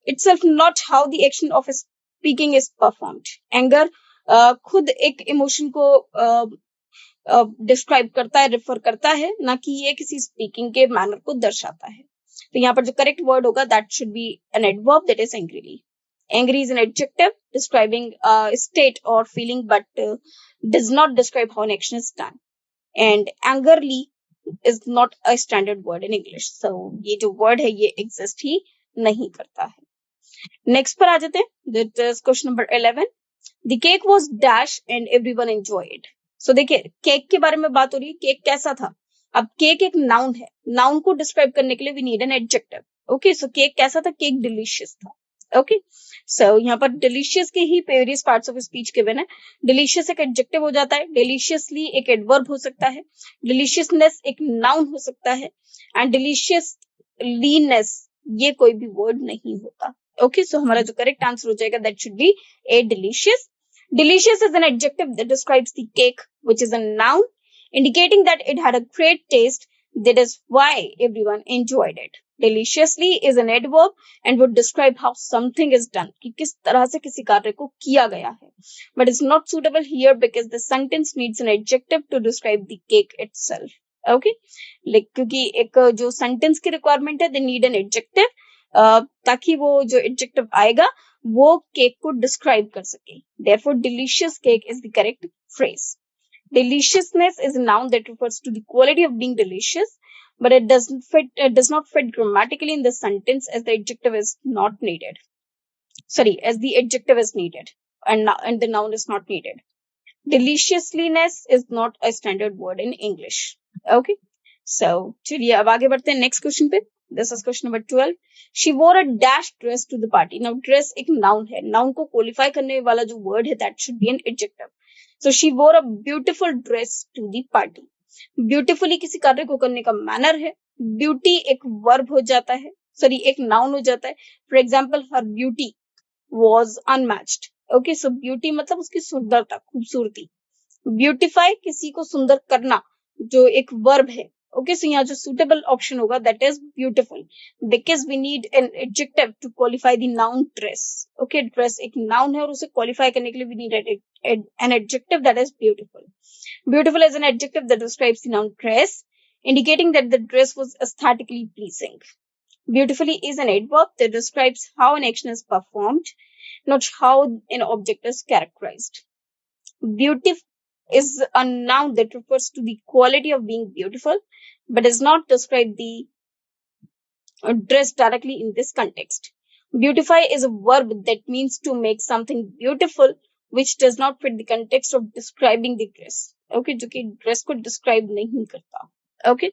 A: itself not how the action of speaking is performed. Anger खुद एक emotion को describe करता है, refer करता है, ना कि ये किसी speaking के manner को दर्शाता है। तो यहाँ पर जो correct word होगा that should be an adverb that is angrily. Angry is an adjective describing a state or feeling but does not describe how an action is done. And angerly is not a standard word in English. So ये जो word है ये exist ही नहीं करता है। Next पर आ जाते हैं, that is question number 11. The cake was dash and everyone enjoyed. So देखिए केक के बारे में बात हो रही है, केक कैसा था। अब केक एक नाउन है, नाउन को डिस्क्राइब करने के लिए we need an adjective. Okay, so cake कैसा था, केक डिलीशियस था। ओके, सो यहाँ पर डिलीशियस के ही various parts of speech given है। डिलीशियस एक एडजेक्टिव हो जाता है, डिलीशियसली एक एडवर्ब हो सकता है, डिलीशियसनेस एक नाउन हो सकता है एंड डिलीशियसलीनेस ये कोई भी वर्ड नहीं होता। ओके, सो हमारा जो करेक्ट आंसर हो जाएगा that should B A, delicious. Delicious is an adjective that describes the cake which is a noun indicating that it had a great taste. That is why everyone enjoyed it. Deliciously is an adverb and would describe how something is done, कि किस तरह से किसी कार्य को किया गया है, but it's not suitable here because the sentence needs an adjective to describe the cake itself. Okay, like क्योंकि एक जो sentence की requirement है, they need an adjective ताकि वो जो adjective आएगा वो केक को describe कर सके। Therefore, delicious cake is the correct phrase. Deliciousness is a noun that refers to the quality of being delicious, but it does not fit grammatically in the sentence as the adjective is not needed. Sorry, as the adjective is needed and the noun is not needed. Deliciousness is not a standard word in English. Okay, so चलिए अब आगे बढ़ते हैं next question पे। This is question number 12. She wore a dash dress to the party. Now dress एक noun है, noun को qualify करने वाला जो word है that should be an adjective. So she wore a beautiful dress to the party. Beautifully किसी कार्य को करने का मैनर है, ब्यूटी एक वर्ब हो जाता है, सॉरी एक नाउन हो जाता है। For example her beauty was unmatched. Okay, so beauty मतलब उसकी सुंदरता, खूबसूरती। ब्यूटिफाई किसी को सुंदर करना, जो एक वर्ब है, Okay, so यहाँ जो suitable option होगा that is beautiful, because we need an adjective to qualify the noun dress. Okay, dress एक noun है और उसे qualify करने के लिए we need an adjective that is beautiful. Beautiful is an adjective that describes the noun dress, indicating that the dress was aesthetically pleasing. Beautifully is an adverb that describes how an action is performed, not how an object is characterized. Beauty is a noun that refers to the quality of being beautiful, but does not describe the dress directly in this context. Beautify is a verb that means to make something beautiful, which does not fit the context of describing the dress. Okay, जो कि dress को describe नहीं करता. Okay,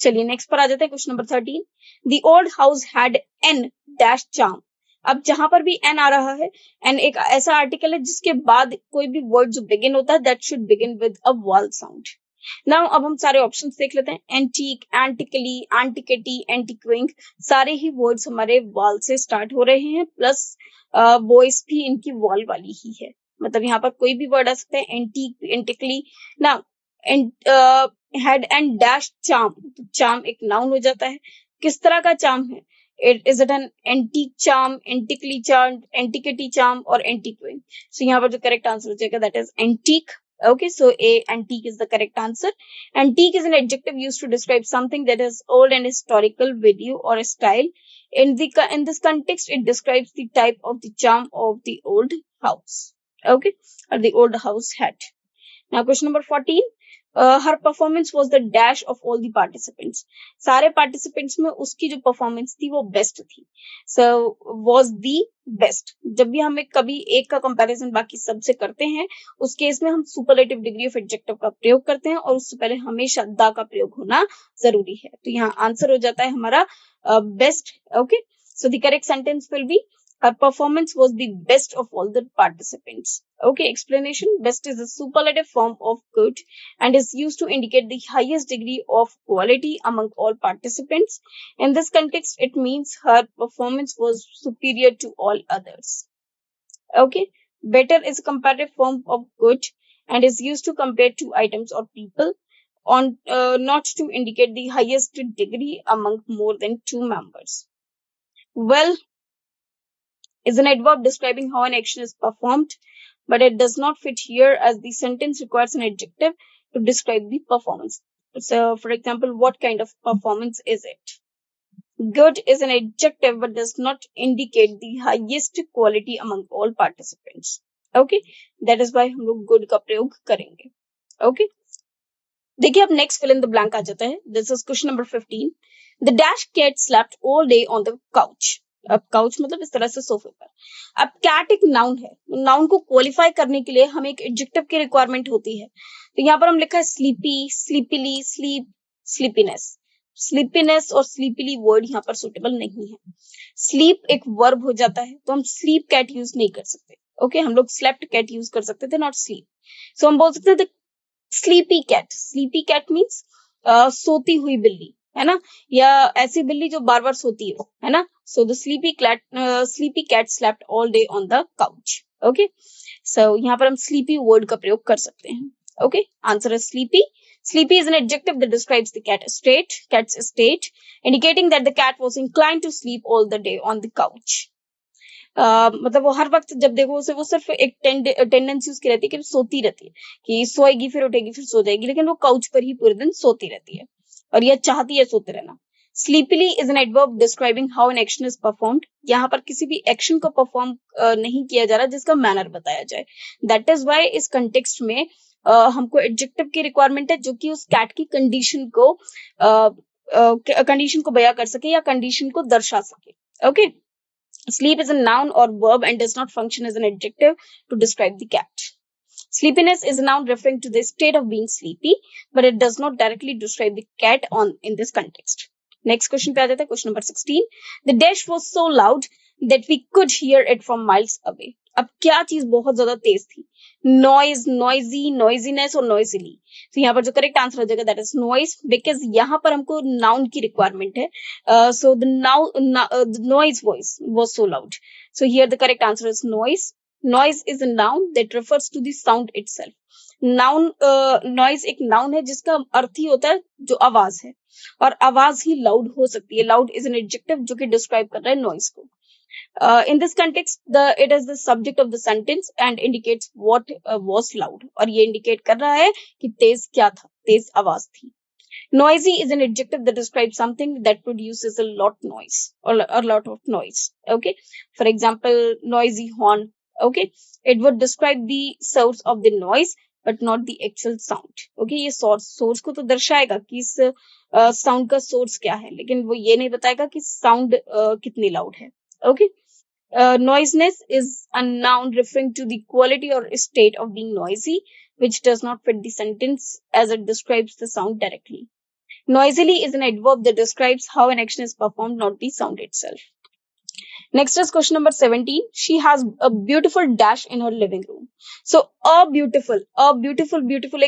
A: चलिए next पर आ जाते हैं. Question number 13. The old house had an dash charm. अब जहां पर भी एन आ रहा है, एन एक ऐसा आर्टिकल है जिसके बाद कोई भी वर्ड जो बिगिन होता है that should begin with a wall sound. Now अब हम सारे ऑप्शंस देख लेते हैं. एंटीक, एंटिकली, एंटिकेटी, एंटिक्विंग, सारे ही वर्ड्स हमारे वॉल से स्टार्ट हो रहे हैं, प्लस वॉइस भी इनकी वॉल वाली ही है. मतलब यहाँ पर कोई भी वर्ड आ सकता है. Antique, antiquely. Now had and dash charm, charm एक नाउन हो जाता है. किस तरह का चार्म है? Is it an antique charm, antiquely charmed, antiquity charm, or antiquing? So यहाँ पर जो correct answer हो जाएगा that is antique. Okay, so A, antique is the correct answer. Antique is an adjective used to describe something that is old and historical, value or style. In this context, it describes the type of the charm of the old house. Okay, or the old house had. Now question number 14. Her performance was the dash of all the participants. सारे participants में उसकी जो performance थी वो best थी. So was the best. जब भी हम कभी एक का comparison बाकी सबसे करते हैं, उस केस में हम superlative degree of adjective का प्रयोग करते हैं और उससे पहले हमेशा the का प्रयोग होना जरूरी है. तो यहाँ आंसर हो जाता है हमारा best. Okay, so the correct sentence will be her performance was the best of all the participants. Okay, explanation. Best is a superlative form of good and is used to indicate the highest degree of quality among all participants. In this context, it means her performance was superior to all others. Okay, better is a comparative form of good and is used to compare two items or people, on not to indicate the highest degree among more than two members. Well is an adverb describing how an action is performed, but it does not fit here as the sentence requires an adjective to describe the performance. So, for example, what kind of performance is it? Good is an adjective but does not indicate the highest quality among all participants. Okay, that is why हम लोग good का प्रयोग करेंगे. Okay, देखिए अब next fill in the blank आ जाता है. This is question number 15. The dash cat slept all day on the couch. अब काउच मतलब इस तरह से सोफे पर. अब कैट एक नाउन है. नाउन को क्वालिफाई करने के लिए हमें एक एडजेक्टिव की रिक्वायरमेंट होती है. तो यहाँ पर हम लिखा है स्लीपी, स्लीपीली, स्लीप, स्लीपीनेस. स्लीपीनेस और स्लीपीली वर्ड यहाँ पर सुटेबल नहीं है. स्लीप एक वर्ब हो जाता है तो हम स्लीप कैट यूज नहीं कर सकते. ओके, हम लोग स्लेप्ट कैट यूज कर सकते थे, नॉट स्लीप. सो हम बोल सकते थे sleepy cat. Sleepy cat means सोती हुई बिल्ली, है ना, या ऐसी बिल्ली जो बार बार सोती है ना. So the sleepy cat slept all day on the couch. Okay, so यहाँ पर हम स्लीपी वर्ड का प्रयोग कर सकते हैं. Okay, answer is sleepy. Sleepy is an adjective that describes the cat's state, indicating that the cat was inclined to sleep all the day on the couch. मतलब वो हर वक्त जब देखो उसे वो सिर्फ एक टेंडेंसी उसकी रहती है कि सोती रहती है, कि सोएगी फिर उठेगी फिर सो जाएगी, लेकिन वो काउच पर ही पूरे दिन सोती रहती है और यह चाहती है सोते रहना. Sleepily is an adverb describing how an action is performed. यहाँ पर किसी भी एक्शन को परफॉर्म नहीं किया जा रहा जिसका मैनर बताया जाए. दैट इज वाई इस कंटेक्स्ट में हमको एडजेक्टिव की रिक्वायरमेंट है जो कि उस कैट की कंडीशन को बयां कर सके या कंडीशन को दर्शा सके. Okay, sleep is a noun or verb and does not function as an adjective to describe the cat. Sleepiness is a noun referring to the state of being sleepy, but it does not directly describe the cat in this context. Next question पे आ जाता है, question number 16. The dash was so loud that we could hear it from miles away. अब क्या चीज बहुत ज्यादा तेज थी? Noise, noisy, noisiness और noisily. तो यहाँ पर जो करेक्ट आंसर हो जाएगा that is noise, because यहाँ पर हमको noun की रिक्वायरमेंट है. So the noise voice was so loud. So here the correct answer is noise. Noise is a noun that refers to the sound itself. Noun noise एक noun है जिसका अर्थ ही होता है जो आवाज है, और आवाज ही लाउड हो सकती है. लाउड इज एन एडजेक्टिव जो कि डिस्क्राइब कर रहा है नॉइज को. In this context, it is the subject of the sentence and indicates what was loud. और ये indicate कर रहा है कि तेज क्या था, तेज आवाज थी. Noisy is an adjective that describes something that produces a lot noise or a lot of noise. Okay. For example, noisy horn. Okay. It would describe the source of the noise, but not the actual sound. Okay. ये source को तो दर्शाएगा कि इस sound का source क्या है, लेकिन वो ये नहीं बताएगा कि sound कितनी loud है. Okay. Noisiness is a noun referring to the quality or state of being noisy, which does not fit the sentence as it describes the sound directly. Noisily is an adverb that describes how an action is performed, not the sound itself. Next is question number 17. She has a beautiful dash in her living room. So, beautiful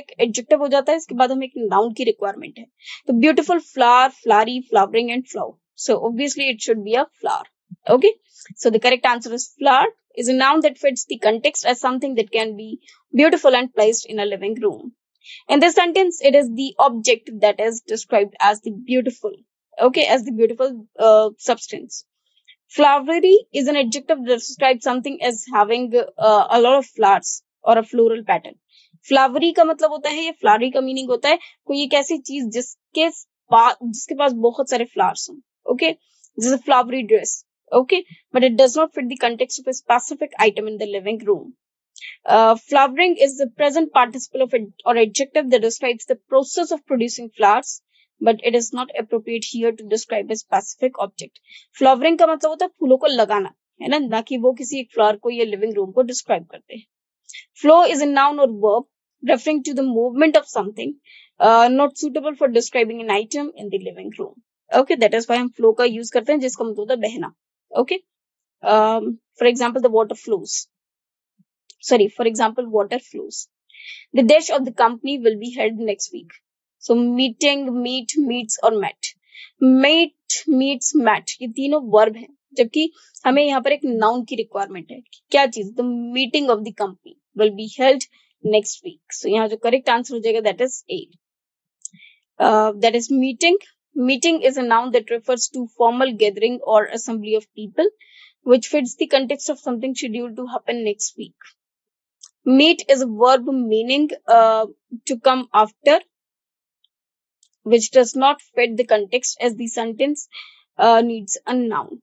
A: एक adjective हो जाता है. इसके बाद हमें एक noun की requirement है. तो beautiful, flower, flowery, flowering and flower. So, obviously it should be a flower. Okay. So, the correct answer is flower is a noun that fits the context as something that can be beautiful and placed in a living room. In this sentence, it is the object that is described as the beautiful. Okay, as the beautiful substance. Flowery is an adjective that describes something as having a lot of flowers or a floral pattern. Flowery का मतलब होता है, ये flowery का meaning होता है कोई एक ऐसी चीज जिसके पास बहुत सारे flowers हों. Okay, this is a flowery dress. Okay, but it does not fit the context of a specific item in the living room. Flowering is the present participle of or adjective that describes the process of producing flowers, but it is not appropriate here to describe a specific object. Flowering का मतलब होता है फूलों को लगाना, है ना, ना कि वो किसी एक फ्लावर को या लिविंग रूम को डिस्क्राइब करते हैं. Flow is a noun or verb referring to the movement of something, not suitable for describing an item in the living room. Okay, that is why हम flow का use करते हैं जिसका मतलब होता है बहना. Okay, for example, the water flows. For example, water flows. The dash of the company will be held next week. So, meeting, meet, meets और met. Meet, meets, met. ये तीनों verb हैं. जबकि हमें यहाँ पर एक noun की requirement है. क्या चीज? The meeting of the company will be held next week. So, यहाँ जो correct answer हो जाएगा that is A. That is meeting. Meeting is a noun that refers to formal gathering or assembly of people, which fits the context of something scheduled to happen next week. Meet is a verb meaning to come after, which does not fit the context as the sentence needs a noun.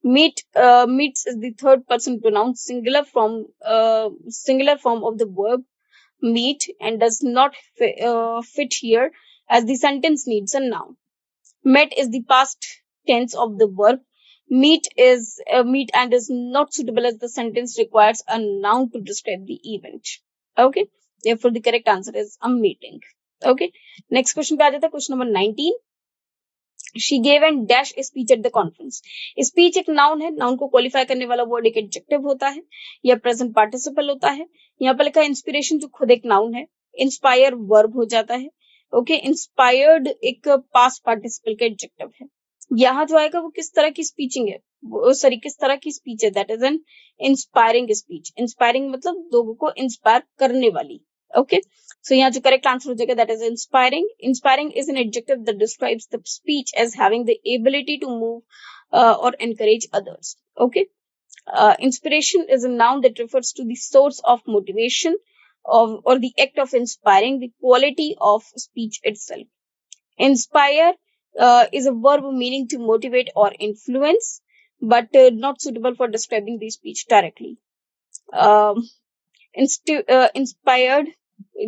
A: Meets is the third person pronoun singular form of the verb meet and does not fit here as the sentence needs a noun. Met is the past tense of the verb meet and is not suitable as the sentence requires a noun to describe the event. Okay, therefore the correct answer is a meeting. Okay, next question पे आ जाता है. Question number 19. She gave and dash speech at the conference. Speech एक noun है. Noun को qualify करने वाला word एक adjective होता है या present participle होता है. यहाँ पर लिखा है inspiration जो खुद एक noun है. Inspire verb हो जाता है. Okay, inspired एक past participle का adjective है. यहाँ जो आएगा वो किस तरह की स्पीचिंग है, किस तरह की स्पीच है, that is an inspiring speech. Inspiring मतलब लोगों को इंस्पायर करने वाली. ओके, सो यहाँ जो करेक्ट आंसर हो जाएगा that is inspiring. Inspiring is an adjective that describes the speech as having the ability to move और encourage others. Okay, inspiration is a noun that refers to the source of motivation or the act of inspiring, the quality of speech itself. Inspire is a verb meaning to motivate or influence, but not suitable for describing the speech directly. Inspired,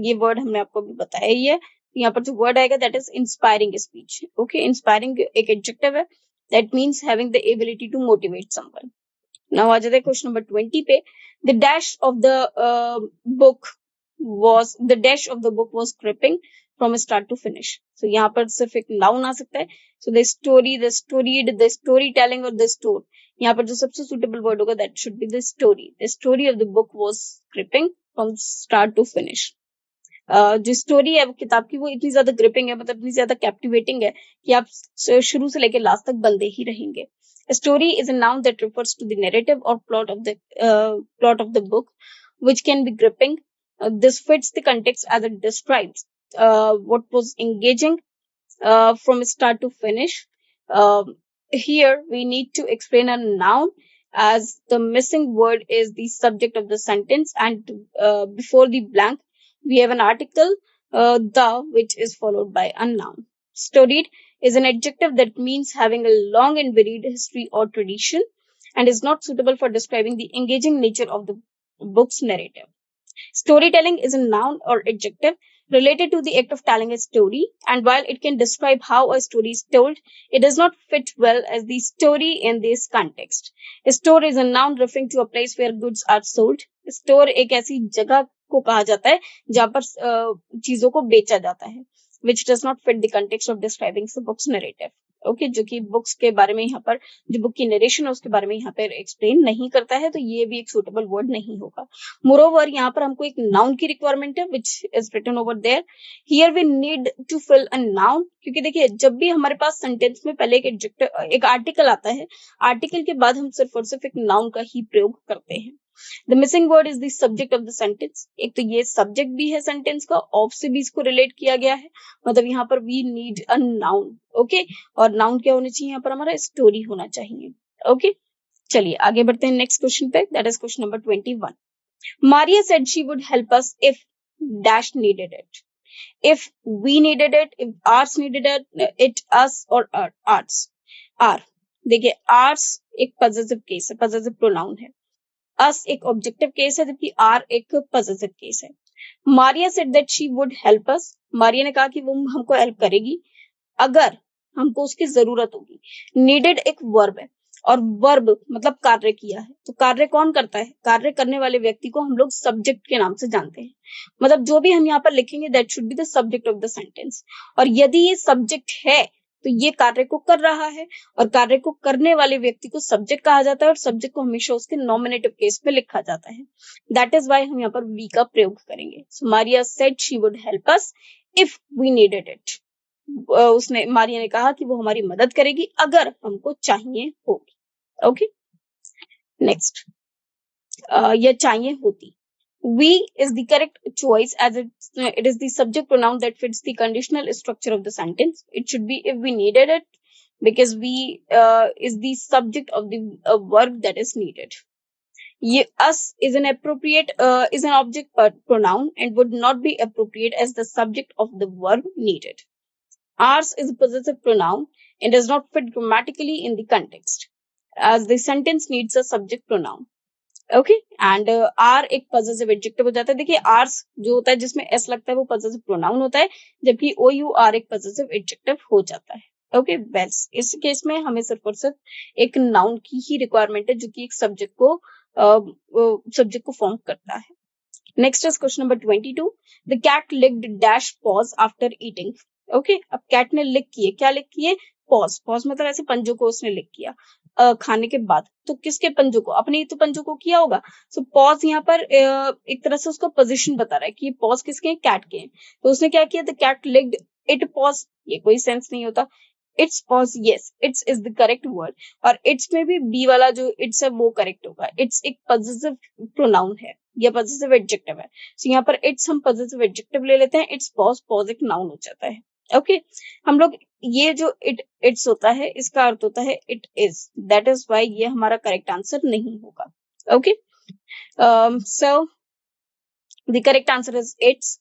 A: ये word हमने आपको भी बताया ही है. यहाँ पर जो word आएगा that is inspiring speech. Okay, inspiring एक adjective है that means having the ability to motivate someone. Now आ जाते हैं question number 20 पे. The dash of the book was gripping from start to finish. So यहाँ पर सिर्फ एक noun आ सकता है. So the story, the storied, the storytelling और the store. यहाँ पर जो सबसे suitable word होगा that should be the story. The story of the book was gripping from start to finish. जो स्टोरी है किताब की वो इतनी ज्यादा ग्रिपिंग है, मतलब इतनी ज्यादा कैप्टिवेटिंग है कि आप शुरू से लेकर लास्ट तक बंदे ही रहेंगे. Story is a noun that refers to the narrative और plot of the book, which can be gripping This fits the context as it describes what was engaging from start to finish. Here we need to explain a noun as the missing word is the subject of the sentence, and before the blank we have an article, the, which is followed by a noun. Storied is an adjective that means having a long and varied history or tradition and is not suitable for describing the engaging nature of the book's narrative. Storytelling is a noun or adjective related to the act of telling a story, and while it can describe how a story is told, it does not fit well as the story in this context. A store is a noun referring to a place where goods are sold. Store एक ऐसी जगह को कहा जाता है जहां पर चीजों को बेचा जाता है, which does not fit the context of describing the book's narrative. Okay जो कि बुक्स के बारे में यहाँ पर जो बुक की नरेशन है उसके बारे में यहाँ पर एक्सप्लेन नहीं करता है, तो ये भी एक सुटेबल वर्ड नहीं होगा. मोरोवर यहाँ पर हमको एक नाउन की रिक्वायरमेंट है which is written over there. Here we need to fill a noun, क्योंकि देखिए जब भी हमारे पास सेंटेंस में पहले एक एडजेक्टिव एक आर्टिकल आता है, आर्टिकल के बाद हम सिर्फ और सिर्फ एक नाउन का ही प्रयोग करते हैं. The missing word is the subject of the sentence. एक तो ये सब्जेक्ट भी है सेंटेंस का, ऑफ से भी इसको रिलेट किया गया है, मतलब यहाँ पर we need a noun. Okay, और नाउन क्या होना चाहिए यहाँ पर हमारा? स्टोरी होना चाहिए. ओके, चलिए आगे बढ़ते हैं नेक्स्ट क्वेश्चन पे. That is question number 21. Maria said she would help us if dash needed it. If we needed it, if ours needed it, us or ours. Are. देखिए ours एक possessive case है, possessive pronoun है. Us एक objective case है, जबकि are एक possessive case है. Maria said that she would help us. Maria ने कहा कि वो हमको help करेगी अगर हमको उसकी जरूरत होगी. Needed एक verb है और वर्ब मतलब कार्य किया है, तो कार्य कौन करता है? कार्य करने वाले व्यक्ति को हम लोग सब्जेक्ट के नाम से जानते हैं. मतलब जो भी हम यहाँ पर लिखेंगे that should be the subject of the sentence. और यदि ये सब्जेक्ट है तो ये कार्य को कर रहा है, और कार्य को करने वाले व्यक्ति को सब्जेक्ट कहा जाता है, और सब्जेक्ट को हमेशा उसके नॉमिनेटिव केस में लिखा जाता है. दैट इज वाई हम यहाँ पर वी का प्रयोग करेंगे. So Maria said she would help us if we needed it. उसने मारिया ने कहा कि वो हमारी मदद करेगी अगर हमको चाहिए होगी. ओके, नेक्स्ट, ये चाहिए होती. We is the correct choice as it is the subject pronoun that fits the conditional structure of the sentence. It should be if we needed it, because we is the subject of the verb that is needed. Us is an appropriate is an object pronoun and would not be appropriate as the subject of the verb needed. Ours is a possessive pronoun and does not fit grammatically in the context, as the sentence needs a subject pronoun. Okay, and our एक positive adjective हो जाता है. देखिए hours जो होता है जिसमें S लगता है वो पॉजिटिव प्रोनाउन होता है, जबकि ओ यू आर एक पॉजिटिव एडजेक्टिव हो जाता है. ओके, वेल इस केस में हमें सिर्फ और सिर्फ एक नाउन की ही रिक्वायरमेंट है जो कि एक सब्जेक्ट को फॉर्म करता है. Next is question number 22. The cat licked dash paws after eating. Okay, अब कैट ने लिक किए, क्या लिक किए? पॉज. पॉज मतलब ऐसे पंजों को उसने लिक किया खाने के बाद. तो किसके पंजों को? अपने तो पंजों को किया होगा. सो पॉज यहाँ पर एक तरह से उसको पोजीशन बता रहा है कि पॉज किसके हैं? कैट के हैं. तो उसने क्या किया? The cat licked it paws. ये कोई सेंस नहीं होता. It's paws, yes its is the correct word, और इट्स में भी बी वाला जो इट्स है वो करेक्ट होगा. इट्स एक पॉजिटिव प्रोनाउन है या पॉजिटिव एडजेक्टिव है. सो यहाँ पर इट्स हम पॉजिटिव एडजेक्टिव ले लेते हैं. इट्स पॉज, पॉज एक नाउन हो जाता है. ओके, हम लोग ये जो इट्स होता है इसका अर्थ होता है it is. That is why ये हमारा करेक्ट आंसर नहीं होगा. Okay, so the correct answer is its.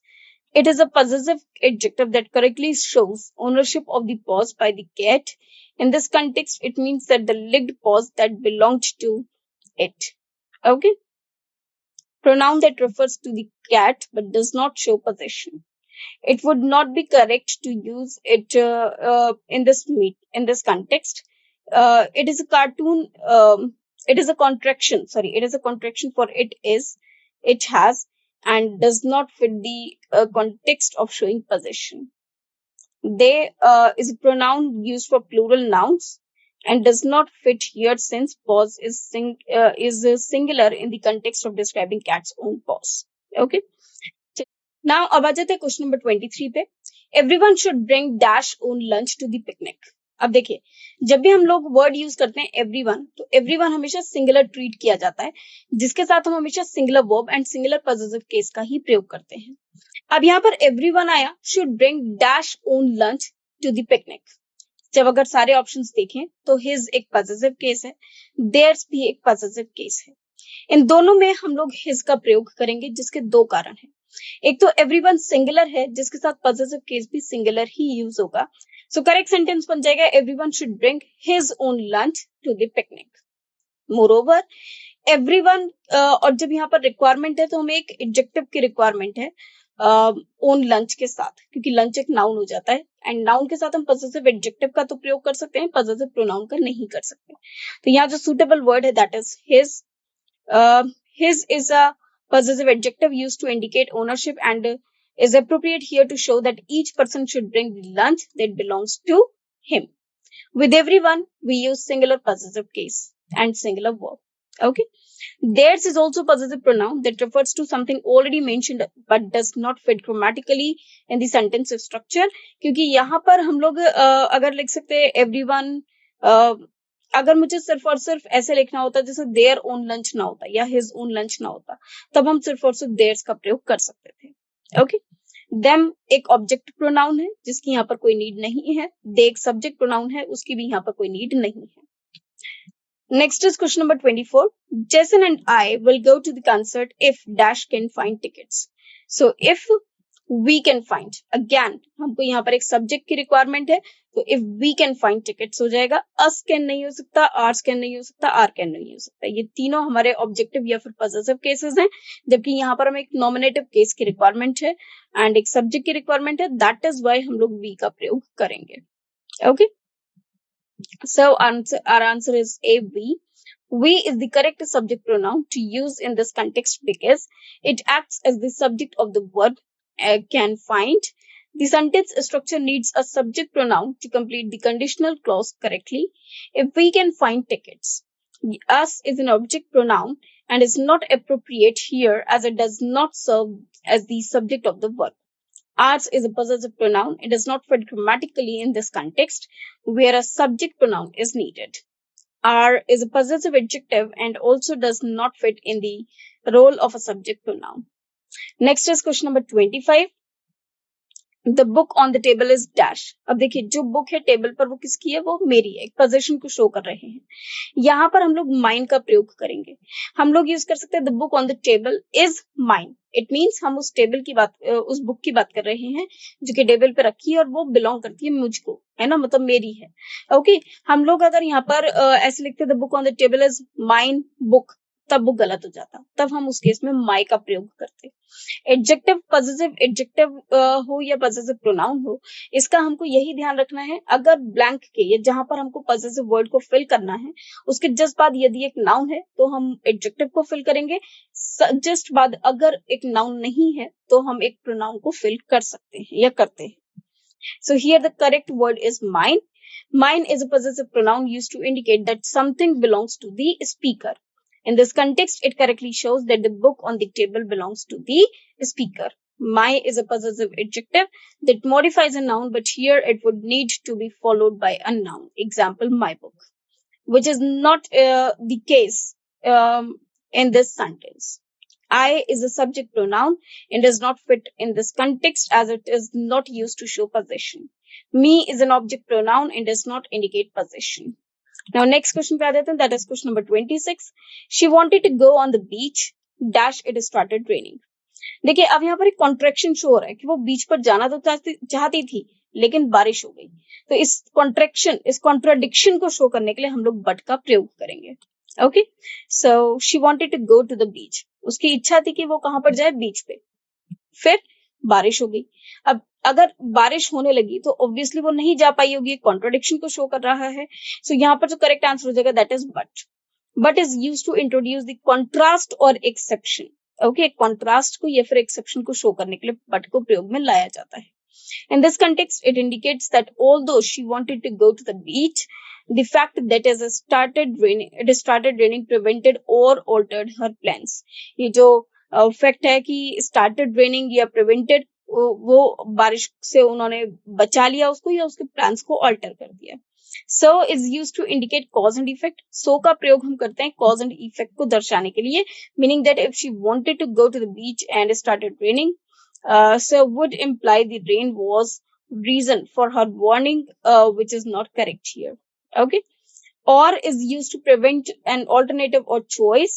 A: It is a possessive adjective that correctly shows ownership of the paws by the cat. In this context, it means that the licked paws that belonged to it. Okay, pronoun that refers to the cat but does not show possession. It would not be correct to use it in this context. It is a cartoon. It is a contraction. Sorry, it is a contraction for it is, it has, and does not fit the context of showing possession. They is a pronoun used for plural nouns and does not fit here since paws is singular in the context of describing cat's own paws. Okay. Now, अब आ जाते हैं question number 23 पे. Everyone should bring dash own lunch to the picnic. अब देखिए, जब भी हम लोग वर्ड यूज करते हैं एवरीवन, तो एवरीवन हमेशा सिंगुलर ट्रीट किया जाता है, जिसके साथ हम हमेशा singular verb and singular positive case का ही प्रयोग करते हैं। अब यहाँ पर एवरीवन आया, should bring dash own lunch to the picnic. जब अगर सारे ऑप्शंस देखें तो हिज एक पॉजिटिव केस है, देयर्स भी एक पॉजिटिव केस है। इन दोनों में हम लोग हिज का प्रयोग करेंगे, जिसके दो कारण हैं। एक तो एवरीवन सिंगुलर है, जिसके साथ पॉजिटिव केस भी सिंगुलर ही यूज होगा। सो करेक्ट सेंटेंस बन जाएगा everyone should bring his own lunch to the picnic. Moreover everyone, और जब यहाँ पर रिक्वायरमेंट है तो हमें एक एडजेक्टिव की रिक्वायरमेंट है ओन लंच के साथ, क्योंकि लंच एक नाउन हो जाता है एंड नाउन के साथ हम पॉजिटिव एडजेक्टिव का तो प्रयोग कर सकते हैं, पॉजिटिव प्रोनाउन का नहीं कर सकते। तो यहाँ जो सुटेबल वर्ड है that is his. His is a possessive adjective used to indicate ownership and is appropriate here to show that each person should bring the lunch that belongs to him. With everyone, we use singular possessive case and singular verb. Okay. Theirs is also possessive pronoun that refers to something already mentioned but does not fit grammatically in the sentence structure. क्योंकि यहाँ पर हम लोग अगर लिख सकते हैं everyone, अगर मुझे सिर्फ और सिर्फ ऐसे लिखना होता जैसे देयर ओन लंच ना होता या हिज ओन लंच ना होता, तब हम सिर्फ और सिर्फ देयर्स का प्रयोग कर सकते थे। ओके। देम एक ऑब्जेक्ट प्रोनाउन है जिसकी यहाँ पर कोई नीड नहीं है। दे एक सब्जेक्ट प्रोनाउन है, उसकी भी यहाँ पर कोई नीड नहीं है। Next is question number 24। Jason and I will go to the concert if dash can find tickets. So if we can find, again हमको यहाँ पर एक सब्जेक्ट की रिक्वायरमेंट है, तो if we can find tickets हो जाएगा। अस कैन नहीं हो सकता, आर्स कैन नहीं हो सकता, आर कैन नहीं हो सकता। ये तीनों हमारे ऑब्जेक्टिव या फिर पॉजिटिव केसेस हैं, जबकि यहाँ पर हमें एक नॉमिनेटिव केस की रिक्वायरमेंट है एंड एक सब्जेक्ट की रिक्वायरमेंट है। दैट इज वाई हम लोग वी का प्रयोग करेंगे। Okay, so our answer is A we. We is the correct subject pronoun to use in this context because it acts as the subject of the word can find. The sentence structure needs a subject pronoun to complete the conditional clause correctly. If we can find tickets, us is an object pronoun and is not appropriate here as it does not serve as the subject of the verb. Ours is a possessive pronoun. It does not fit grammatically in this context where a subject pronoun is needed. Are is a possessive adjective and also does not fit in the role of a subject pronoun. Next is question number 25. The book on the table is dash. अब देखिए, जो book है table पर वो किसकी है, वो मेरी है, एक पोजीशन को शो कर रहे हैं। यहाँ पर हम लोग माइन का प्रयोग करेंगे। हम लोग यूज कर सकते हैं the book on the table is mine. It means हम उस टेबल की बात, उस बुक की बात कर रहे हैं जो कि टेबल पे रखी है और वो बिलोंग करती है मुझको, है ना, मतलब मेरी है। ओके, हम लोग अगर यहाँ पर ऐसे लिखते the book on the table is mine book, तब वो गलत हो जाता, तब हम उस केस में माई का प्रयोग करते। एडजेक्टिव पॉजिटिव एडजेक्टिव हो या पॉजिटिव प्रोनाउन हो, इसका हमको यही ध्यान रखना है। अगर ब्लैंक के या जहां पर हमको पॉजिटिव वर्ड को फिल करना है उसके जस्ट बाद यदि एक नाउन है तो हम एडजेक्टिव को फिल करेंगे, जस्ट बाद अगर एक नाउन नहीं है तो हम एक प्रोनाउन को फिल कर सकते हैं या करते हैं। So here the correct word is mine. Mine is a positive pronoun used to indicate that something belongs to the speaker. In this context, it correctly shows that the book on the table belongs to the speaker. My is a possessive adjective that modifies a noun, but here it would need to be followed by a noun. Example, my book, which is not the case in this sentence. I is a subject pronoun and does not fit in this context as it is not used to show possession. Me is an object pronoun and does not indicate possession. Now next question पे आ जाते हैं, that is question number 26. She wanted to go on the beach dash it started raining. देखिए, अब यहाँ पर एक contraction show हो रहा है कि वो बीच पर जाना तो चाहती थी लेकिन बारिश हो गई। तो इस कॉन्ट्रैक्शन, इस कॉन्ट्राडिक्शन को शो करने के लिए हम लोग बट का प्रयोग करेंगे। Okay, so she wanted to go to the beach, उसकी इच्छा थी कि वो कहाँ पर जाए, बीच पे। फिर बारिश हो गई। अब अगर बारिश होने लगी तो ऑब्वियसली वो नहीं जा पाई होगी, कॉन्ट्राडिक्शन को शो कर रहा है। सो यहाँ पर जो करेक्ट आंसर हो जाएगा that is but. But is used to introduce the contrast और एक्सेप्शन। ओके, कॉन्ट्रास्ट को या फिर एक्सेप्शन को शो करने के लिए बट को प्रयोग में लाया जाता है। In this context, it indicates that although she wanted to go to the beach, the fact that it started raining prevented or altered her plans. ये जो फैक्ट है कि started raining या prevented वो बारिश से उन्होंने बचा लिया उसको या उसके प्लान्स को अल्टर कर दिया। So is used to indicate cause and effect. So का प्रयोग हम करते हैं cause and effect को दर्शाने के लिए, meaning that if she wanted to go to the beach and it started raining, so would imply the rain was reason for her warning, which is not correct here. Okay. Or is used to prevent an alternative or choice,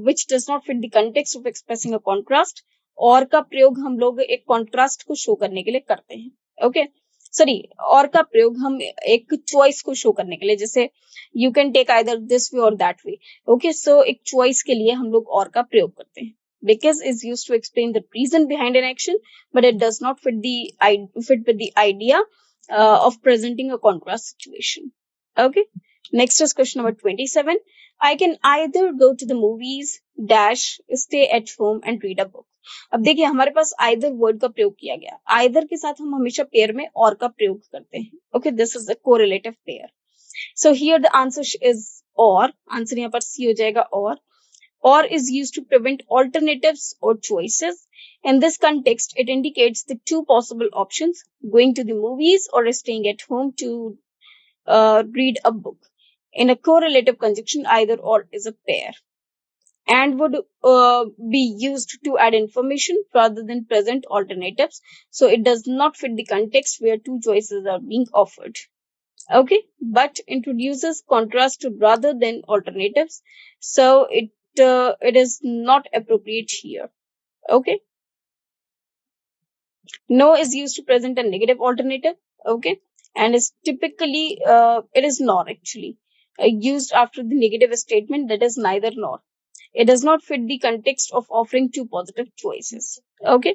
A: which does not fit the context of expressing a contrast. और का प्रयोग हम लोग एक contrast को show करने के लिए करते हैं। ओके, सॉरी, और का प्रयोग हम एक चॉइस को शो करने के लिए, जैसे you can take either this way और दैट वे। ओके, सो एक चॉइस के लिए हम लोग और का प्रयोग करते हैं। Because is used to explain the reason behind an action, but it does not fit with the idea of presenting a contrast situation. Okay. Next is question number 27. I can either go to the movies dash stay at home and read a book. अब देखिए हमारे पास either word का प्रयोग किया गया। either के साथ हम हमेशा पेयर में और का प्रयोग करते हैं। Okay, this is the correlative pair. So here the answer is और, आंसर यहाँ पर सी हो जाएगा और। Or is used to prevent alternatives or choices. In this context, it indicates the two possible options: going to the movies or staying at home to read a book. In a correlative conjunction, either or is a pair and would be used to add information rather than present alternatives. So it does not fit the context where two choices are being offered. Okay, but introduces contrast rather than alternatives. So it is not appropriate here. Okay. No is used to present a negative alternative. Okay, and is typically it is nor actually used after the negative statement, that is neither nor. It does not fit the context of offering two positive choices. Okay,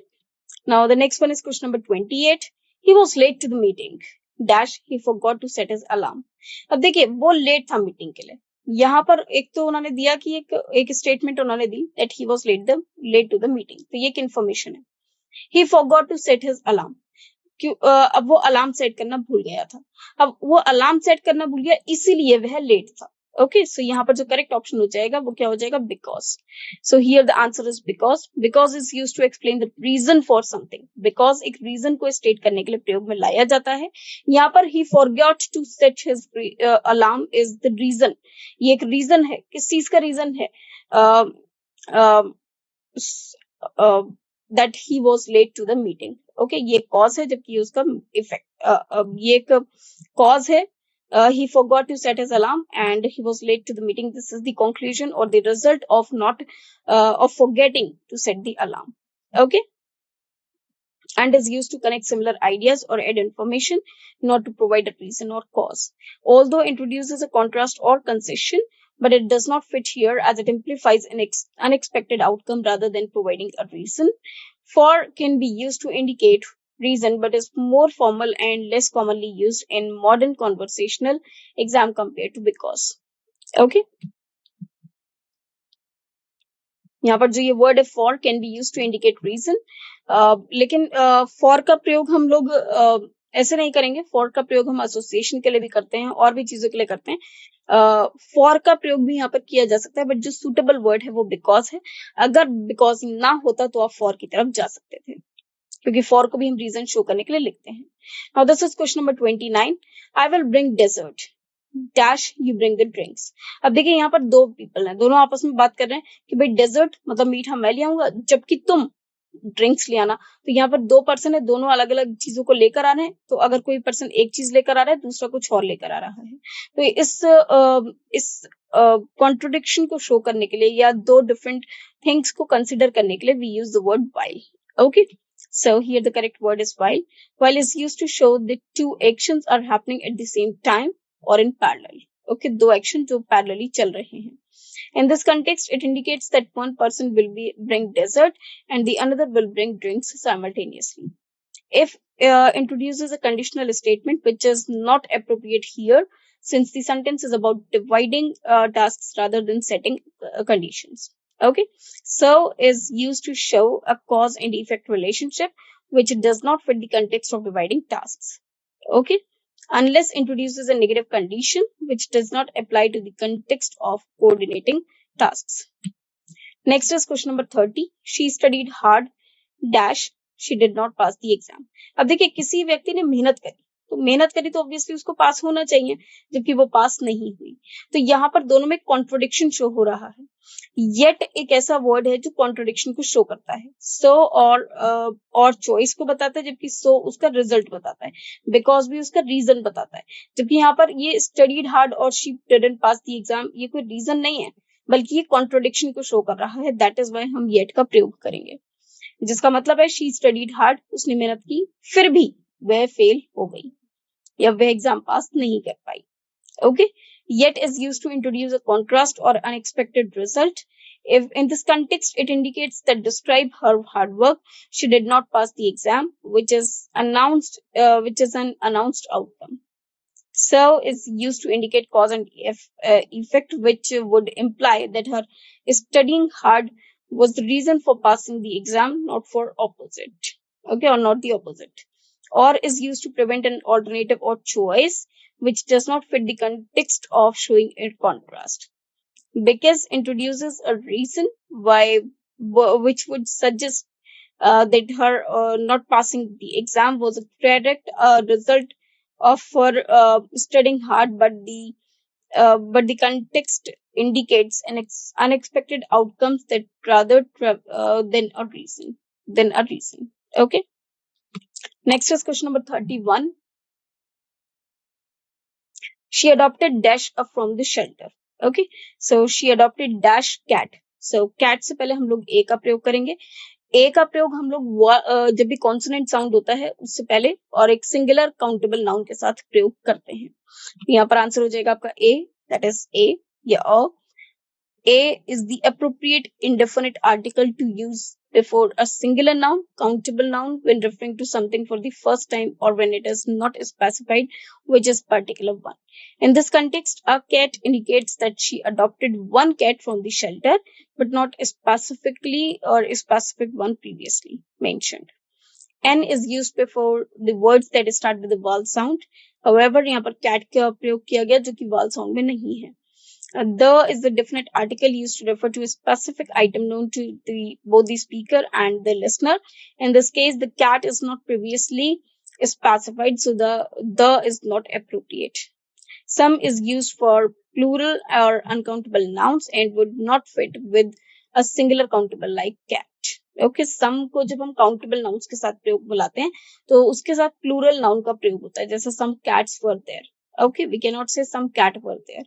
A: now the next one is question number 28. He was late to the meeting dash he forgot to set his alarm. अब देखिए वो late था meeting के लिए। यहाँ पर एक तो उन्होंने दिया कि एक स्टेटमेंट उन्होंने दी that he was late to the meeting, तो ये एक इन्फॉर्मेशन है। He forgot to set his alarm. अब वो अलार्म सेट करना भूल गया था। अब वो अलार्म सेट करना भूल गया इसीलिए वह लेट था। ओके, सो यहाँ पर जो करेक्ट ऑप्शन हो जाएगा वो क्या हो जाएगा? Because. So here the answer is because. Because is use to explain the reason for something. Because एक रीजन को स्टेट करने के लिए प्रयोग में लाया जाता है। यहाँ पर he forgot to set his alarm is the reason. ये एक रीजन है। किस चीज का रीजन है? that he was late to the meeting. Okay, ये cause है जबकि उसका effect ये एक cause है। He forgot to set his alarm and he was late to the meeting. This is the conclusion or the result of not of forgetting to set the alarm. Okay, and is used to connect similar ideas or add information, not to provide a reason or cause. Although introduces a contrast or concession, but it does not fit here as it implies an unexpected outcome rather than providing a reason. For can be used to indicate reason, but is more formal and less commonly used in modern conversational exam compared to because. Okay. यहाँ पर जो ये word है for can be use to indicate reason, लेकिन for का प्रयोग हम लोग ऐसे नहीं करेंगे। फॉर का प्रयोग हम एसोसिएशन के लिए भी करते हैं और भी चीजों के लिए करते हैं। फॉर का प्रयोग भी यहाँ पर किया जा सकता है, बट जो सुटेबल वर्ड है वो बिकॉज है। अगर बिकॉज ना होता तो आप फॉर की तरफ जा सकते थे, क्योंकि फॉर को भी हम रीजन शो करने के लिए लिखते हैं। Now this is question number 29. I will bring dessert dash you bring the drinks. अब देखिए यहाँ पर दो पीपल हैं, दोनों आपस में बात कर रहे हैं कि भाई डेजर्ट मतलब मीठा मैं ले आऊंगा जबकि तुम ड्रिंक्स ले आना। तो यहाँ पर दो पर्सन है, दोनों अलग अलग चीजों को लेकर आ रहे हैं। तो अगर कोई पर्सन एक चीज लेकर आ रहा है, दूसरा कुछ और लेकर आ रहा है, तो इस कॉन्ट्रोडिक्शन को शो करने के लिए या दो डिफरेंट थिंग्स को कंसिडर करने के लिए we use the word while. Okay, so here the correct word is while. While is used to show that two actions are happening at the same time or in parallel. Okay, दो action जो parallelly चल रहे हैं। In this context, it indicates that one person will bring dessert and the another will bring drinks simultaneously. If introduces a conditional statement, which is not appropriate here, since the sentence is about dividing tasks rather than setting conditions. Okay, so is used to show a cause and effect relationship, which does not fit the context of dividing tasks. Okay, unless introduces a negative condition which does not apply to the context of coordinating tasks. Next is question number 30. She studied hard dash she did not pass the exam. अब देखिए किसी व्यक्ति ने मेहनत करी, तो मेहनत करी तो ऑब्वियसली उसको पास होना चाहिए, जबकि वो पास नहीं हुई। तो यहाँ पर दोनों में कॉन्ट्रोडिक्शन शो हो रहा है। येट एक ऐसा वर्ड है जो कॉन्ट्रोडिक्शन को शो करता है। सो और चॉइस को बताता है, जबकि सो उसका रिजल्ट बताता है, बिकॉज भी उसका रीजन बताता है। जबकि यहाँ पर ये स्टडीड हार्ड और she didn't pass the exam, ये कोई रीजन नहीं है, बल्कि ये कॉन्ट्रोडिक्शन को शो कर रहा है। दैट इज वाई हम येट का प्रयोग करेंगे, जिसका मतलब है शी स्टडीड हार्ड, उसने मेहनत की, फिर भी वह फेल हो गई या वह एग्जाम पास नहीं कर पाई। Okay, yet is used to introduce a contrast or unexpected result. If in this context it indicates that describe her hard work, she did not pass the exam, which is an announced outcome. So is used to indicate cause and effect, which would imply that her studying hard was the reason for passing the exam, not for opposite. Okay, or not the opposite. Or is used to prevent an alternative or choice which does not fit the context of showing a contrast. Because introduces a reason why, which would suggest that her not passing the exam was a direct result of her studying hard, but the context indicates an unexpected outcomes that rather than a reason. Okay. Next is question number 31. She adopted dash from the shelter. Okay, so she adopted dash cat. So cat से पहले हम लोग ए का प्रयोग करेंगे। ए का प्रयोग हम लोग जब भी कॉन्सोनेंट साउंड होता है उससे पहले और एक सिंगुलर काउंटेबल नाउन के साथ प्रयोग करते हैं। यहाँ पर आंसर हो जाएगा आपका ए, दैट इज ए या अ। A is the appropriate indefinite article to use before a singular noun, countable noun, when referring to something for the first time or when it is not specified which is particular one. In this context, a cat indicates that she adopted one cat from the shelter, but not specifically or a specific one previously mentioned. N is used before the words that start with the vowel sound. However, यहाँ पर cat का प्रयोग किया गया जो कि vowel sound में नहीं है. The is the definite article used to refer to a specific item known to both the speaker and the listener. In this case, the cat is not previously specified, so the is not appropriate. Some is used for plural or uncountable nouns and would not fit with a singular countable like cat. Okay, some को जब हम countable nouns के साथ प्रयोग बुलाते हैं तो उसके साथ plural noun का प्रयोग होता है, जैसे some cats were there. Okay, we cannot say some cat were there.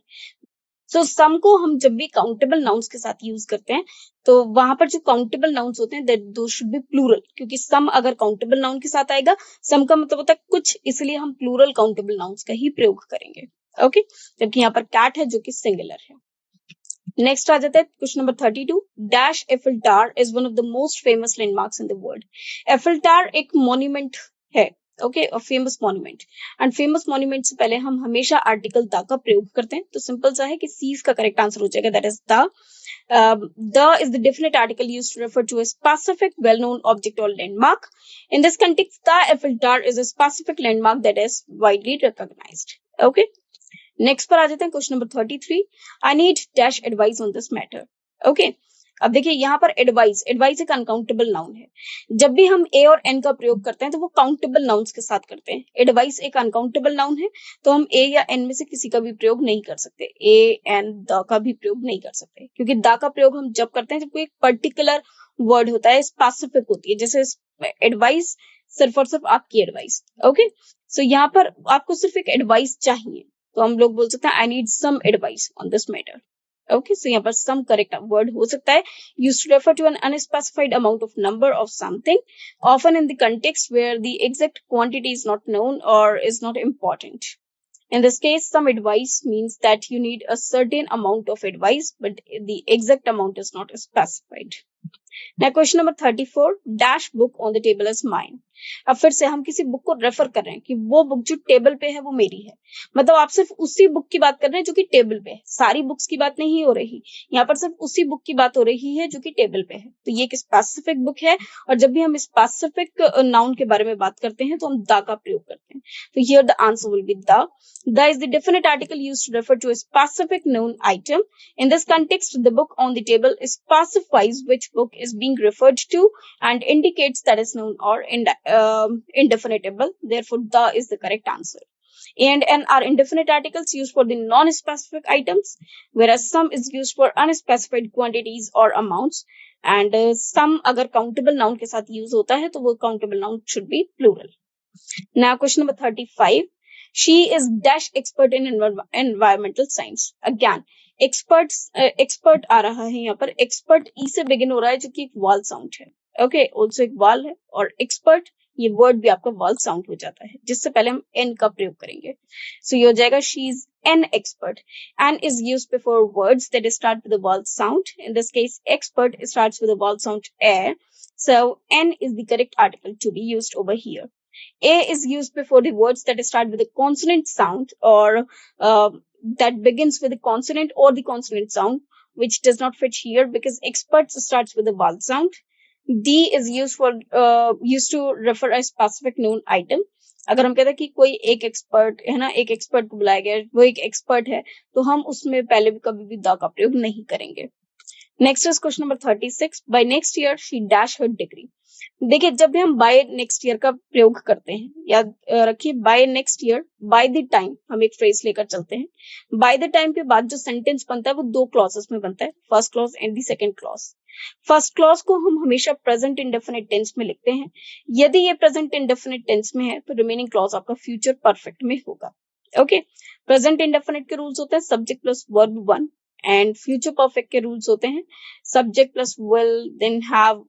A: सो सम को हम जब भी काउंटेबल नाउन्स के साथ यूज करते हैं तो वहां पर जो काउंटेबल नाउन्स होते हैं दैट दो शुड बी प्लूरल, क्योंकि सम अगर काउंटेबल नाउन के साथ आएगा, सम का मतलब होता है कुछ, इसलिए हम प्लूरल काउंटेबल नाउन्स का ही प्रयोग करेंगे। ओके, जबकि यहाँ पर कैट है जो कि सिंगुलर है। नेक्स्ट आ जाता है question number 32। Dash Eiffel tower is one of the most famous landmarks in the world. Eiffel tower एक मॉन्यूमेंट है, ओके, और famous monument. And famous monument से पहले हम हमेशा आर्टिकल द का प्रयोग करते हैं, तो सिंपल सा है कि सी का करेक्ट आंसर हो जाएगा, that is the. The is the definite article used to refer to a specific well-known object or landmark. In this context, the Eiffel Tower is a specific landmark that is widely recognized. Okay. Next पर आ जाते हैं question number 33। I need dash advice on this matter. Okay, अब देखिए यहाँ पर advice एक uncountable noun है। जब भी हम ए और एन का प्रयोग करते हैं तो वो काउंटेबल नाउन्स के साथ करते हैं। एडवाइस एक अनकाउंटेबल नाउन है तो हम ए या एन में से किसी का भी प्रयोग नहीं कर सकते, ए एन द का भी प्रयोग नहीं कर सकते, क्योंकि द का प्रयोग हम जब करते हैं जब कोई एक पर्टिकुलर वर्ड होता है, स्पेसिफिक होती है, जैसे एडवाइस सिर्फ और सिर्फ आपकी एडवाइस। ओके, सो यहाँ पर आपको सिर्फ एक एडवाइस चाहिए तो हम लोग बोल सकते हैं I need some advice on this matter. Okay, so यहाँ पर सम करेक्ट वर्ड हो सकता है, used to refer to an unspecified amount of number of something, often in the context where the exact quantity is not known और is not important. In this case, some advice means that you need a certain amount of advice, but the exact amount is not specified. Now, question number 34, dash book on the table is mine. अब फिर से हम किसी book को refer कर रहे हैं कि वो बुक जो टेबल पे है वो मेरी है, मतलब आप सिर्फ उसी बुक की बात कर रहे हैं जो कि टेबल पे है, सारी बुक्स की बात नहीं हो रही, यहाँ पर सिर्फ उसी बुक की बात हो रही है जो कि टेबल पे है। तो ये एक स्पेसिफिक बुक है, और जब भी हम स्पेसिफिक नाउन के बारे में बात करते हैं तो हम द का प्रयोग करते हैं। तो here the answer will be the. The is the definite article used to refer to a specific known item. In this context, the book on the table specifies which book is being referred to and indicates that is known or indefinable. Therefore, the is the correct answer. And N are indefinite articles used for the non-specific items, whereas some is used for unspecified quantities or amounts. And some अगर countable noun के साथ use होता है तो वो countable noun should be plural. Now question number 35. She is dash expert in environmental science. Again, expert आ रहा है यहाँ पर, expert ई से begin हो रहा है जो कि एक vowel sound है. Okay, also एक vowel है, और expert ये word भी आपका vowel sound हो जाता है, जिससे पहले हम n का प्रयोग करेंगे. So ये हो जाएगा she is an expert. An is used before words that start with a vowel sound. In this case, expert starts with a vowel sound a. So n is the correct article to be used over here. A is used before the words that start with a consonant sound or that begins with a consonant or the consonant sound, which does not fit here because expert starts with a vowel sound. D is used to refer a specific known item. अगर हम कहते हैं कि कोई एक expert है ना, एक एक्सपर्ट को बुलाया गया, वो एक एक्सपर्ट है, तो हम उसमें पहले भी कभी भी द का प्रयोग नहीं करेंगे. Next is question number 36. By next year she dash her degree. देखिए, जब भी हम बाय नेक्स्ट ईयर का प्रयोग करते हैं, याद रखिए by next year, by the time हम एक फ्रेज लेकर चलते हैं. बाय द टाइम के बाद जो सेंटेंस बनता है वो दो क्लॉजेस में बनता है, first clause and the second clause. First clause को हम हमेशा प्रेजेंट इंडेफिनिट टेंस में लिखते हैं. यदि ये प्रेजेंट इंडेफिनिट टेंस में है तो रिमेनिंग क्लॉज आपका फ्यूचर परफेक्ट में होगा. ओके, प्रेजेंट इंडेफिनिट के रूल्स होते हैं subject plus verb 1, and future perfect के रूल्स होते हैं subject plus will, then have,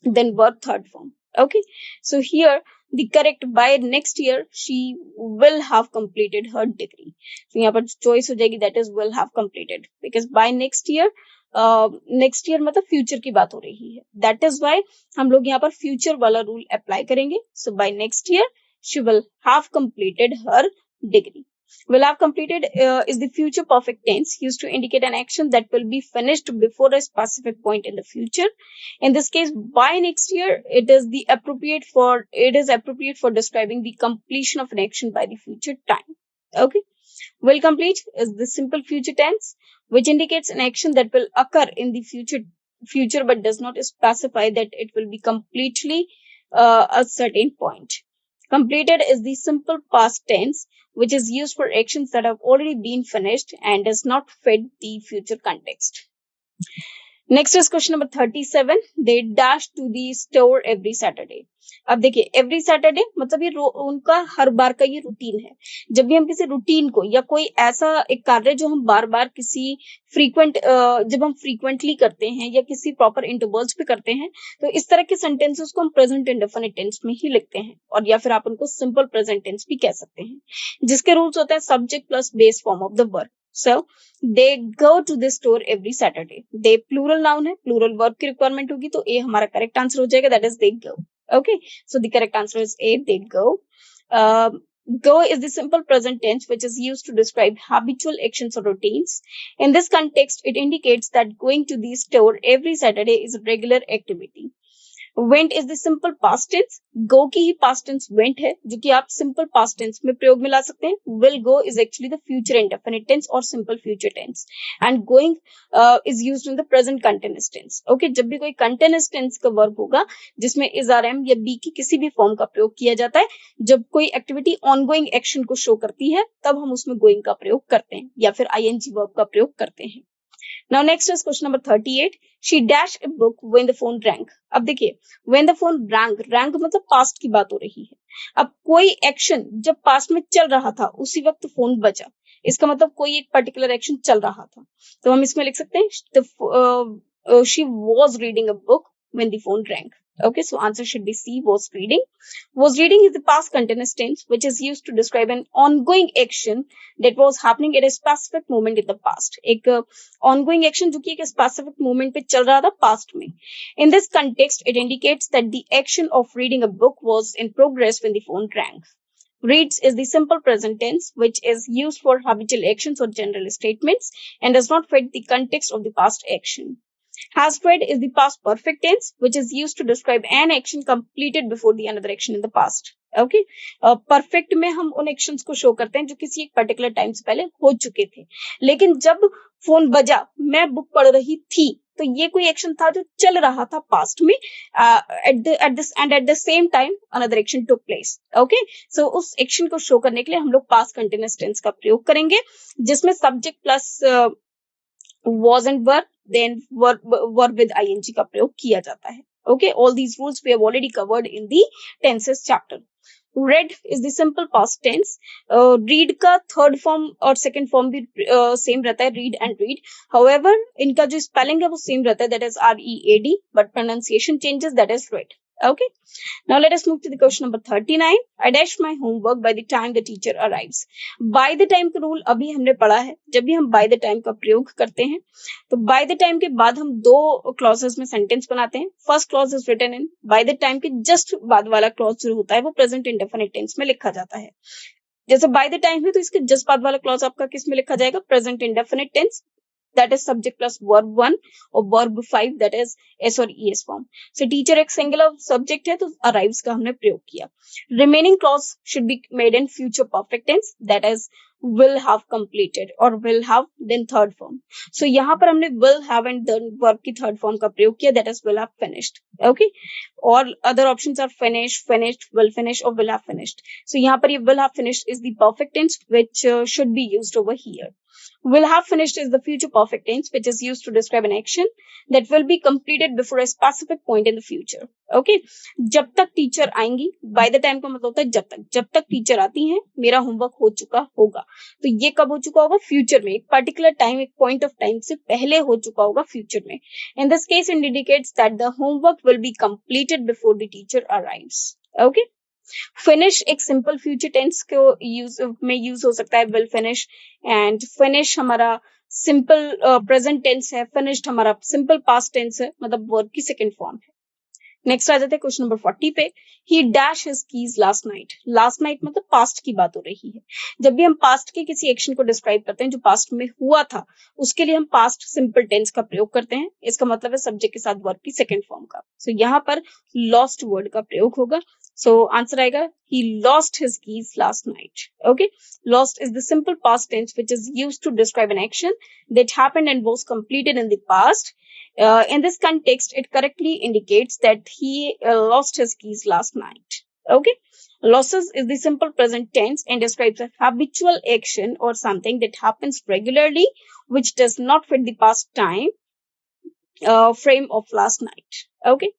A: then verb third form. Okay, so here the correct by next year she will have completed her degree. So यहाँ पर choice हो जाएगी that is will have completed, because by next year मतलब future की बात हो रही है, that is why हम लोग यहाँ पर future वाला rule apply करेंगे. So by next year she will have completed her degree. Will have completed is the future perfect tense used to indicate an action that will be finished before a specific point in the future. In this case, by next year, it is appropriate for describing the completion of an action by the future time. Okay. Will complete is the simple future tense, which indicates an action that will occur in the future but does not specify that it will be completely a certain point. Completed is the simple past tense, which is used for actions that have already been finished and does not fit the future context. Next is question number 37. They dash to the store every Saturday. अब देखिए, every Saturday मतलब ये उनका हर बार का ये routine है. जब भी हम किसी रूटीन को या कोई ऐसा एक कार्य जो हम बार बार किसी जब हम फ्रीक्वेंटली करते हैं या किसी प्रॉपर इंटरवल्स पे करते हैं, तो इस तरह के सेंटेंसेस को हम प्रेजेंट इंडेफिनिट टेंस में ही लिखते हैं, और या फिर आप उनको सिंपल प्रेजेंट टेंस भी कह सकते हैं, जिसके रूल्स होते हैं subject plus base form of the verb. So they go to the store every Saturday. They plural noun है, plural verb की रिक्वायरमेंट होगी, तो A हमारा करेक्ट आंसर हो जाएगा, that is they go. Okay, so the correct answer is A, they go. Go is the simple present tense which is used to describe habitual actions or routines. In this context, it indicates that going to the store every Saturday is a regular activity. Went is the simple past tense. Go की ही past tense went है, जो कि आप simple past tense में प्रयोग में ला सकते हैं. Will go is actually the future indefinite tense or simple future tense. And going is used in the present continuous tense. Okay, जब भी कोई continuous tense का verb होगा जिसमें is rm या be की किसी भी form का प्रयोग किया जाता है, जब कोई activity ongoing action को show करती है, तब हम उसमें going का प्रयोग करते हैं या फिर ing verb का प्रयोग करते हैं. Now next is question number 38. She dashed a book when the phone rang. अब देखिए, when the phone rang मतलब past की बात हो रही है. अब कोई एक्शन जब पास्ट में चल रहा था उसी वक्त फोन बजा, इसका मतलब कोई एक पर्टिकुलर एक्शन चल रहा था, तो हम इसमें लिख सकते हैं she was reading a book when the phone rang. Okay, so answer should be C, was reading. Was reading is the past continuous tense which is used to describe an ongoing action that was happening at a specific moment in the past. एक ongoing action जो कि एक specific moment पे चल रहा था past में. In this context, it indicates that the action of reading a book was in progress when the phone rang. Reads is the simple present tense which is used for habitual actions or general statements and does not fit the context of the past action. Has read is the past perfect tense which is used to describe an action completed before the another action in the past. Okay, perfect में हम उन actions को show करते हैं जो किसी एक particular time से पहले हो चुके थे. लेकिन जब फोन बजा, मैं बुक पढ़ रही थी, तो ये कोई एक्शन था जो चल रहा था पास्ट में. at the same time another action took place. Okay, so उस एक्शन को शो करने के लिए हम लोग पास्ट कंटिन्यूअस टेंस का प्रयोग करेंगे जिसमें subject plus was and were, then were with ing का प्रयोग किया जाता है. Okay, all these rules we have already covered in the tenses chapter. Read is the simple past tense. Read का third form और second form भी same रहता है, read and read. However, इनका जो spelling है वो same रहता है, that is R-E-A-D, but pronunciation changes, that is read. Okay, now let us move to the question number 39. I dashed my homework by the time the teacher arrives. By the time का rule अभी हमने पढ़ा है. जब भी हम by the time का प्रयोग करते हैं तो by the time के बाद हम दो clauses में sentence बनाते हैं. First clause is written in. By the time के just बाद वाला clause जो होता है वो present indefinite tense में लिखा जाता है. जैसे by the time है तो इसके just बाद वाला clause आपका किस में लिखा जाएगा? Present indefinite tense. That is subject plus verb 1 और verb 5, that is S और ES form. So teacher एक singular subject है तो arrives का हमने प्रयोग किया. Remaining clause should be made in future perfect tense, that is will have completed or will have then third form. So यहाँ पर हमने will have and then verb की third form का प्रयोग किया, that is will have finished. Okay, और other options are finish, finished, will finish or will have finished. So यहाँ पर ये will have finished is the perfect tense which should be used over here. Will have finished is the future perfect tense which is used to describe an action that will be completed before a specific point in the future. Okay, जब तक teacher आएंगी, by the time का मतलब होता है जब तक teacher आती हैं मेरा होमवर्क हो चुका होगा. तो ये कब हो चुका होगा? फ्यूचर में, एक पर्टिकुलर टाइम, एक पॉइंट ऑफ टाइम से पहले हो चुका होगा फ्यूचर में. In this case it indicates that the homework will be completed before the teacher arrives. Okay, finish एक सिंपल फ्यूचर टेंस को यूज हो सकता है, विल फिनिश. एंड फिनिश हमारा सिंपल प्रेजेंट टेंस है, फिनिश्ड हमारा सिंपल पास्ट टेंस है, मतलब वर्ब की सेकंड फॉर्म है. नेक्स्ट आ जाते हैं क्वेश्चन नंबर 40 पे. ही dash his keys last night. Last night मतलब पास्ट की बात हो रही है. जब भी हम पास्ट के किसी एक्शन को डिस्क्राइब करते हैं जो पास्ट में हुआ था, उसके लिए हम पास्ट सिंपल टेंस का प्रयोग करते हैं. इसका मतलब है सब्जेक्ट के साथ वर्ब की सेकंड फॉर्म का. सो यहाँ पर लॉस्ट वर्ड का प्रयोग होगा. So answer आएगा he lost his keys last night. Okay, lost is the simple past tense which is used to describe an action that happened and was completed in the past. In this context, it correctly indicates that he lost his keys last night. Okay, losses is the simple present tense and describes a habitual action or something that happens regularly which does not fit the past time frame of last night. Okay,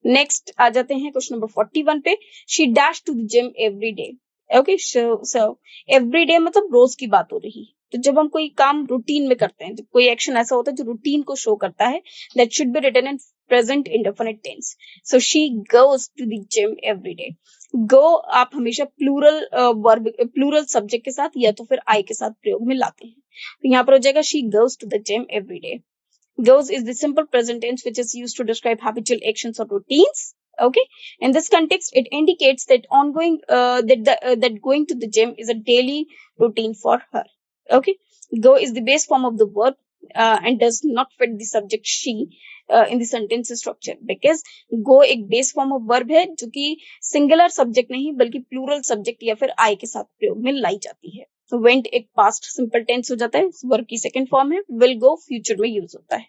A: next आ जाते हैं question number 41 पे. She dash to the gym every day. Okay, so every day मतलब रोज की बात हो रही. तो जब हम कोई काम रूटीन में करते हैं, जब कोई एक्शन ऐसा होता है जो रूटीन को शो करता है, that should be written in present indefinite tense. So she goes to the gym every day. Go आप हमेशा प्लूरल वर्ब, प्लूरल सब्जेक्ट के साथ या तो फिर आई के साथ प्रयोग में लाते हैं. तो यहाँ पर हो जाएगा she goes to the gym every day. Goes is the simple present tense which is used to describe habitual actions or routines. Okay, in this context it indicates that that going to the gym is a daily routine for her. Okay, go is the base form of the verb and does not fit the subject she in the sentence structure because go एक base form of verb है जो कि singular subject नहीं बल्कि plural subject या फिर I के साथ प्रयोग में लाई जाती है. तो went एक past simple tense हो जाता है, वर्ब की सेकंड फॉर्म है. will go फ्यूचर में यूज होता है.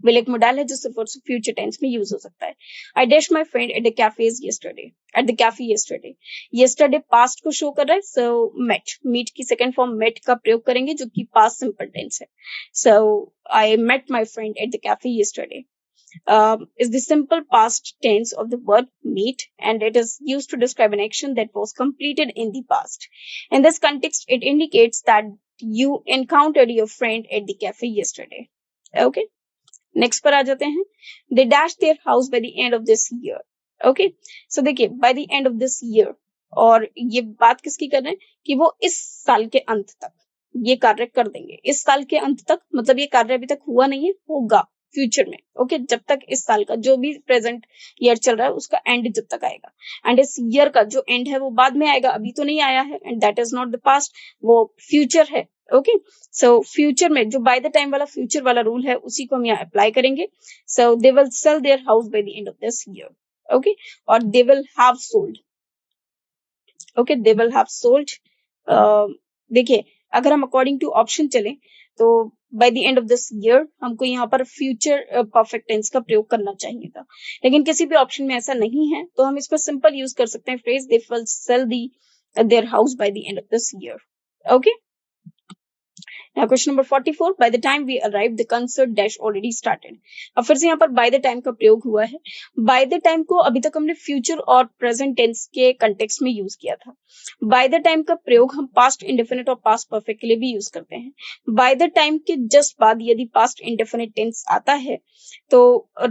A: will एक मोडाल है जो सिर्फ और सिर्फ फ्यूचर टेंस में यूज हो सकता है. I dashed my friend at the cafe yesterday. Yesterday past को शो कर रहा है, so met, meet की सेकंड फॉर्म met का प्रयोग करेंगे जो कि पास्ट सिंपल टेंस है. So I met my friend at the cafe yesterday. Is the simple past tense of the verb meet and it is used to describe an action that was completed in the past. In this context, it indicates that you encountered your friend at the cafe yesterday. Okay, next पर आ जाते हैं. They dashed their house by the end of this year. Okay, so देखिए by the end of this year, और ये बात किसकी कर रहे हैं कि वो इस साल के अंत तक ये कार्य कर देंगे। इस साल के अंत तक मतलब ये कार्य अभी तक हुआ नहीं है, होगा फ्यूचर में। ओके, जब तक इस साल का जो भी प्रेजेंट ईयर चल रहा है उसका एंड जब तक आएगा, एंड इस ईयर का जो एंड है वो बाद में आएगा, अभी तो नहीं आया है, and that is not the past, वो फ्यूचर है। ओके, सो फ्यूचर में जो बाय द टाइम वाला फ्यूचर वाला रूल है उसी को हम यहाँ अप्लाई करेंगे। So they will sell their house by the end of this year. Okay, और they will have sold. Okay, they will have sold. देखिए अगर हम अकॉर्डिंग टू ऑप्शन चले तो by the end of this year हमको यहाँ पर future perfect tense का प्रयोग करना चाहिए था, लेकिन किसी भी ऑप्शन में ऐसा नहीं है, तो हम इसमें सिंपल यूज कर सकते हैं phrase they will sell their house by the end of this year. Okay, Now question number 44, by the time we arrived the concert dash already started। अब फिर से यहाँ पर by the time का प्रयोग हुआ है। by the time को अभी तक हमने future और present tense के context में यूज किया था। by the time का प्रयोग हम past indefinite और past perfect के लिए भी यूज करते हैं। by the time के just बाद यदि past indefinite tense आता है तो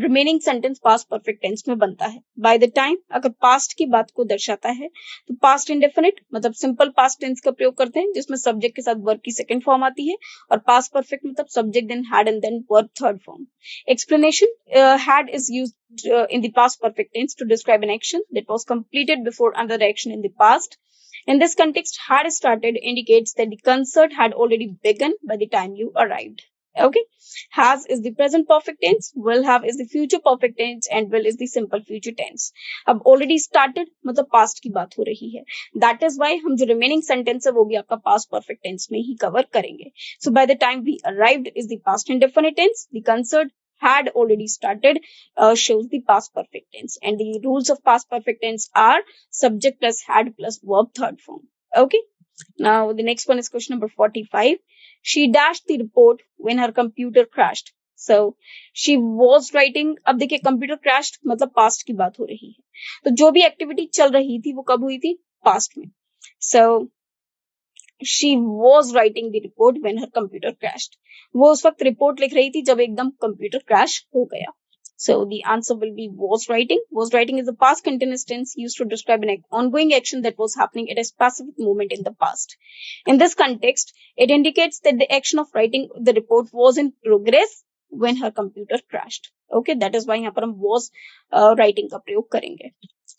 A: remaining sentence past perfect tense में बनता है। by the time अगर past की बात को दर्शाता है तो past indefinite मतलब simple past tense का प्रयोग करते हैं जिसमें subject के साथ verb की second form आती है, और past perfect मतलब subject then had and then verb third form। Explanation, had is used in the past perfect tense to describe an action that was completed before another action in the past. In this context, had started indicates that the concert had already begun by the time you arrived। Okay, has is the present perfect tense, will have is the future perfect tense, and will is the simple future tense। अब already started मतलब past की बात हो रही है, that is why हम जो remaining sentence है वो भी आपका past perfect tense में ही cover करेंगे। So by the time we arrived is the past indefinite tense, the concert had already started shows the past perfect tense, and the rules of past perfect tense are subject plus had plus verb third form। Okay, now the next one is question number 45। She dashed the report when her computer crashed। So she was writing, अब देखिए computer crashed मतलब past की बात हो रही है, तो जो भी एक्टिविटी चल रही थी वो कब हुई थी, past में। So she was writing the report when her computer crashed। वो उस वक्त रिपोर्ट लिख रही थी जब एकदम कंप्यूटर क्रैश हो गया। So the answer will be was writing। Was writing is a past continuous tense used to describe an ongoing action that was happening at a specific moment in the past। In this context, it indicates that the action of writing the report was in progress when her computer crashed। Okay, that is why यहाँ पर हम was writing का प्रयोग करेंगे।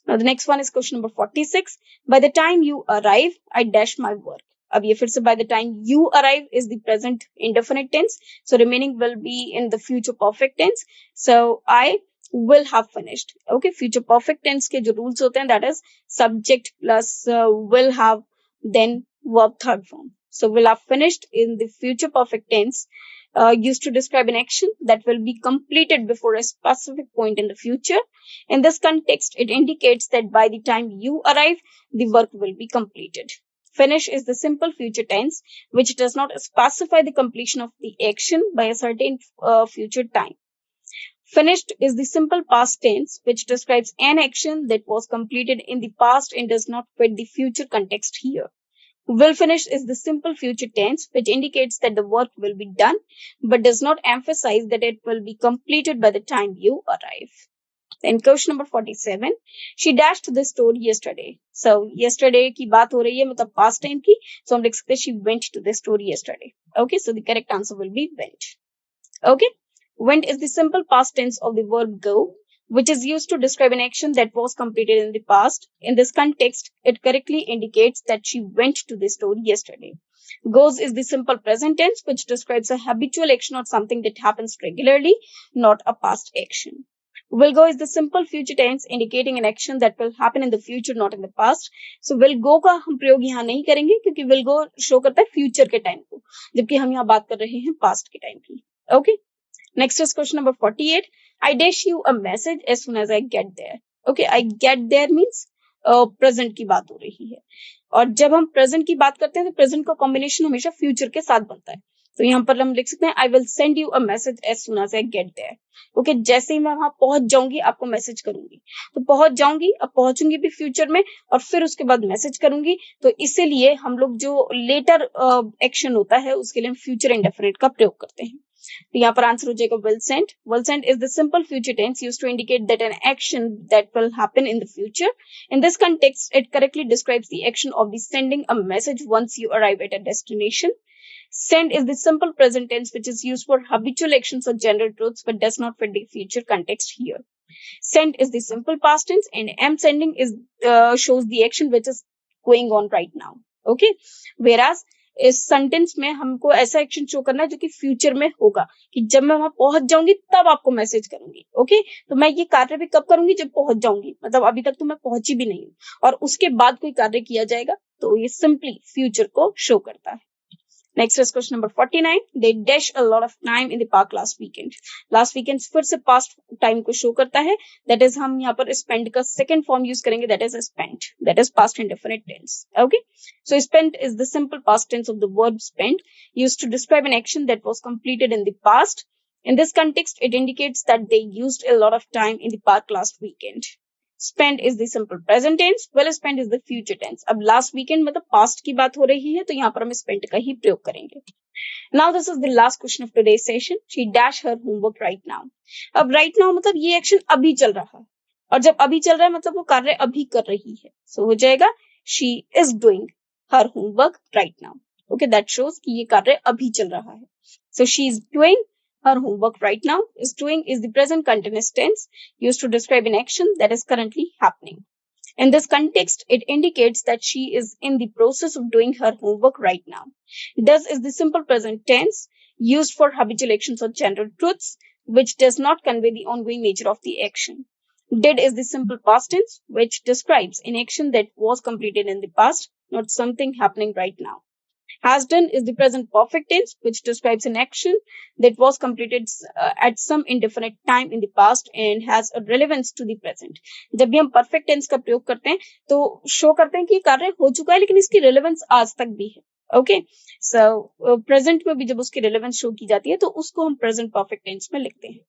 A: Now the next one is question number 46। By the time you arrive, I dash my work। अब ये फिर से by the time you arrive is the present indefinite tense, so remaining will be in the future perfect tense। So I will have finished। Okay, future perfect tense के जो rules होते हैं that is subject plus will have then verb third form। So will have finished in the future perfect tense used to describe an action that will be completed before a specific point in the future। In this context, it indicates that by the time you arrive, the work will be completed। Finish is the simple future tense which does not specify the completion of the action by a certain future time। Finished is the simple past tense which describes an action that was completed in the past and does not fit the future context here। Will finish is the simple future tense which indicates that the work will be done but does not emphasize that it will be completed by the time you arrive। Then question number 47, she dashed the store yesterday। So yesterday की बात हो रही है मतलब past time की, so हम लिख सकते हैं she went to the store yesterday। Okay, so the correct answer will be went। Okay, went is the simple past tense of the verb go, which is used to describe an action that was completed in the past। In this context, it correctly indicates that she went to the store yesterday। Goes is the simple present tense which describes a habitual action or something that happens regularly, not a past action। Will go is the simple future tense indicating an action that will happen in the future, not in the past। So will go का हम प्रयोग यहाँ नहीं करेंगे क्योंकि will go show करता है future के टाइम को, जबकि हम यहाँ बात कर रहे हैं पास्ट के टाइम की। Okay, next is question number 48। I dash you a message as soon as I get there। Okay, I get there means present की बात हो रही है, और जब हम प्रेजेंट की बात करते हैं तो प्रेजेंट का कॉम्बिनेशन हमेशा फ्यूचर के साथ बनता है। तो यहाँ पर हम लिख सकते हैं I will send you a message as soon as I get there. Okay, जैसे ही मैं वहां पहुंच जाऊंगी आपको मैसेज करूंगी, तो पहुंच जाऊंगी, अब पहुंचूंगी भी फ्यूचर में और फिर उसके बाद मैसेज करूंगी, तो इसीलिए हम लोग जो लेटर एक्शन होता है उसके लिए हम फ्यूचर इंडेफिनिट का प्रयोग करते हैं। तो यहाँ पर आंसर हो जाएगा will send. Will send is the simple future tense used to indicate that an action that will happen in the future. In this context, it correctly describes the action of the sending a message once you arrive at a destination. Send is the simple present tense which is used for habitual actions or general truths but does not fit the future context here. Send is the simple past tense and am sending is shows the action which is going on right now. Okay, whereas इस sentence में हमको ऐसा action show करना है जो कि future में होगा, कि जब मैं वहां पहुंच जाऊंगी तब आपको मैसेज करूंगी. ओके, तो मैं ये कार्य भी कब करूंगी? जब पहुंच जाऊंगी, मतलब अभी तक तो मैं पहुंची भी नहीं हूँ और उसके बाद कोई कार्य किया जाएगा, तो ये सिंपली फ्यूचर को शो करता है. Next is question number 49. They dash a lot of time in the park last weekend. Last weekend फिर से past time को show करता है. That is हम यहाँ पर spend का second form use करेंगे. That is spent. That is past indefinite tense. Okay. So spent is the simple past tense of the verb spent used to describe an action that was completed in the past. In this context, it indicates that they used a lot of time in the park last weekend. Spent is the simple present tense, well spent is the future tense. अब last weekend मतलब past की बात हो रही है, तो यहाँ पर हम spent का ही प्रयोग करेंगे. Now this is the last question of today's session. She dash her homework right now. अब right now मतलब ये action अभी चल रहा है, और जब अभी चल रहा है मतलब वो कार्य अभी कर रही है. So हो जाएगा she is doing her homework right now. Okay, that shows कि ये कार्य अभी चल रहा है. So she is doing her homework right now. Is doing is the present continuous tense used to describe an action that is currently happening. In this context, it indicates that she is in the process of doing her homework right now. Does is the simple present tense used for habitual actions or general truths, which does not convey the ongoing nature of the action. Did is the simple past tense, which describes an action that was completed in the past, not something happening right now. Has done is the present perfect tense, which describes an action that was completed at some indefinite time in the past and has a relevance to the present. जब भी हम perfect tense का प्रयोग करते हैं तो show करते हैं कि कार्य हो चुका है लेकिन इसकी relevance आज तक भी है. Okay, so present में भी जब उसकी relevance शो की जाती है तो उसको हम present perfect tense में लिखते हैं.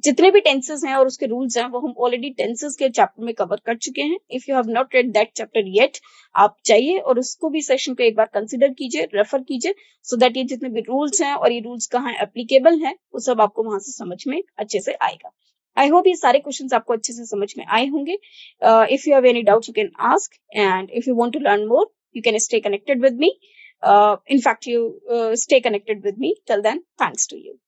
A: जितने भी टेंसेस हैं और उसके रूल्स हैं वो हम ऑलरेडी टेंसेस के चैप्टर में कवर कर चुके हैं. If you have not read that chapter yet, आप जाइए और उसको भी सेशन को एक बार कंसिडर कीजिए, रेफर कीजिए, सो दैट ये जितने भी रूल्स हैं और ये रूल्स कहाँ एप्लीकेबल हैं वो सब आपको वहां से समझ में अच्छे से आएगा. आई होप ये सारे क्वेश्चंस आपको अच्छे से समझ में आए होंगे. If you have any doubts you can ask, and if you want to learn more you can stay connected with me. In fact, you stay connected with me. Till then, thanks to you.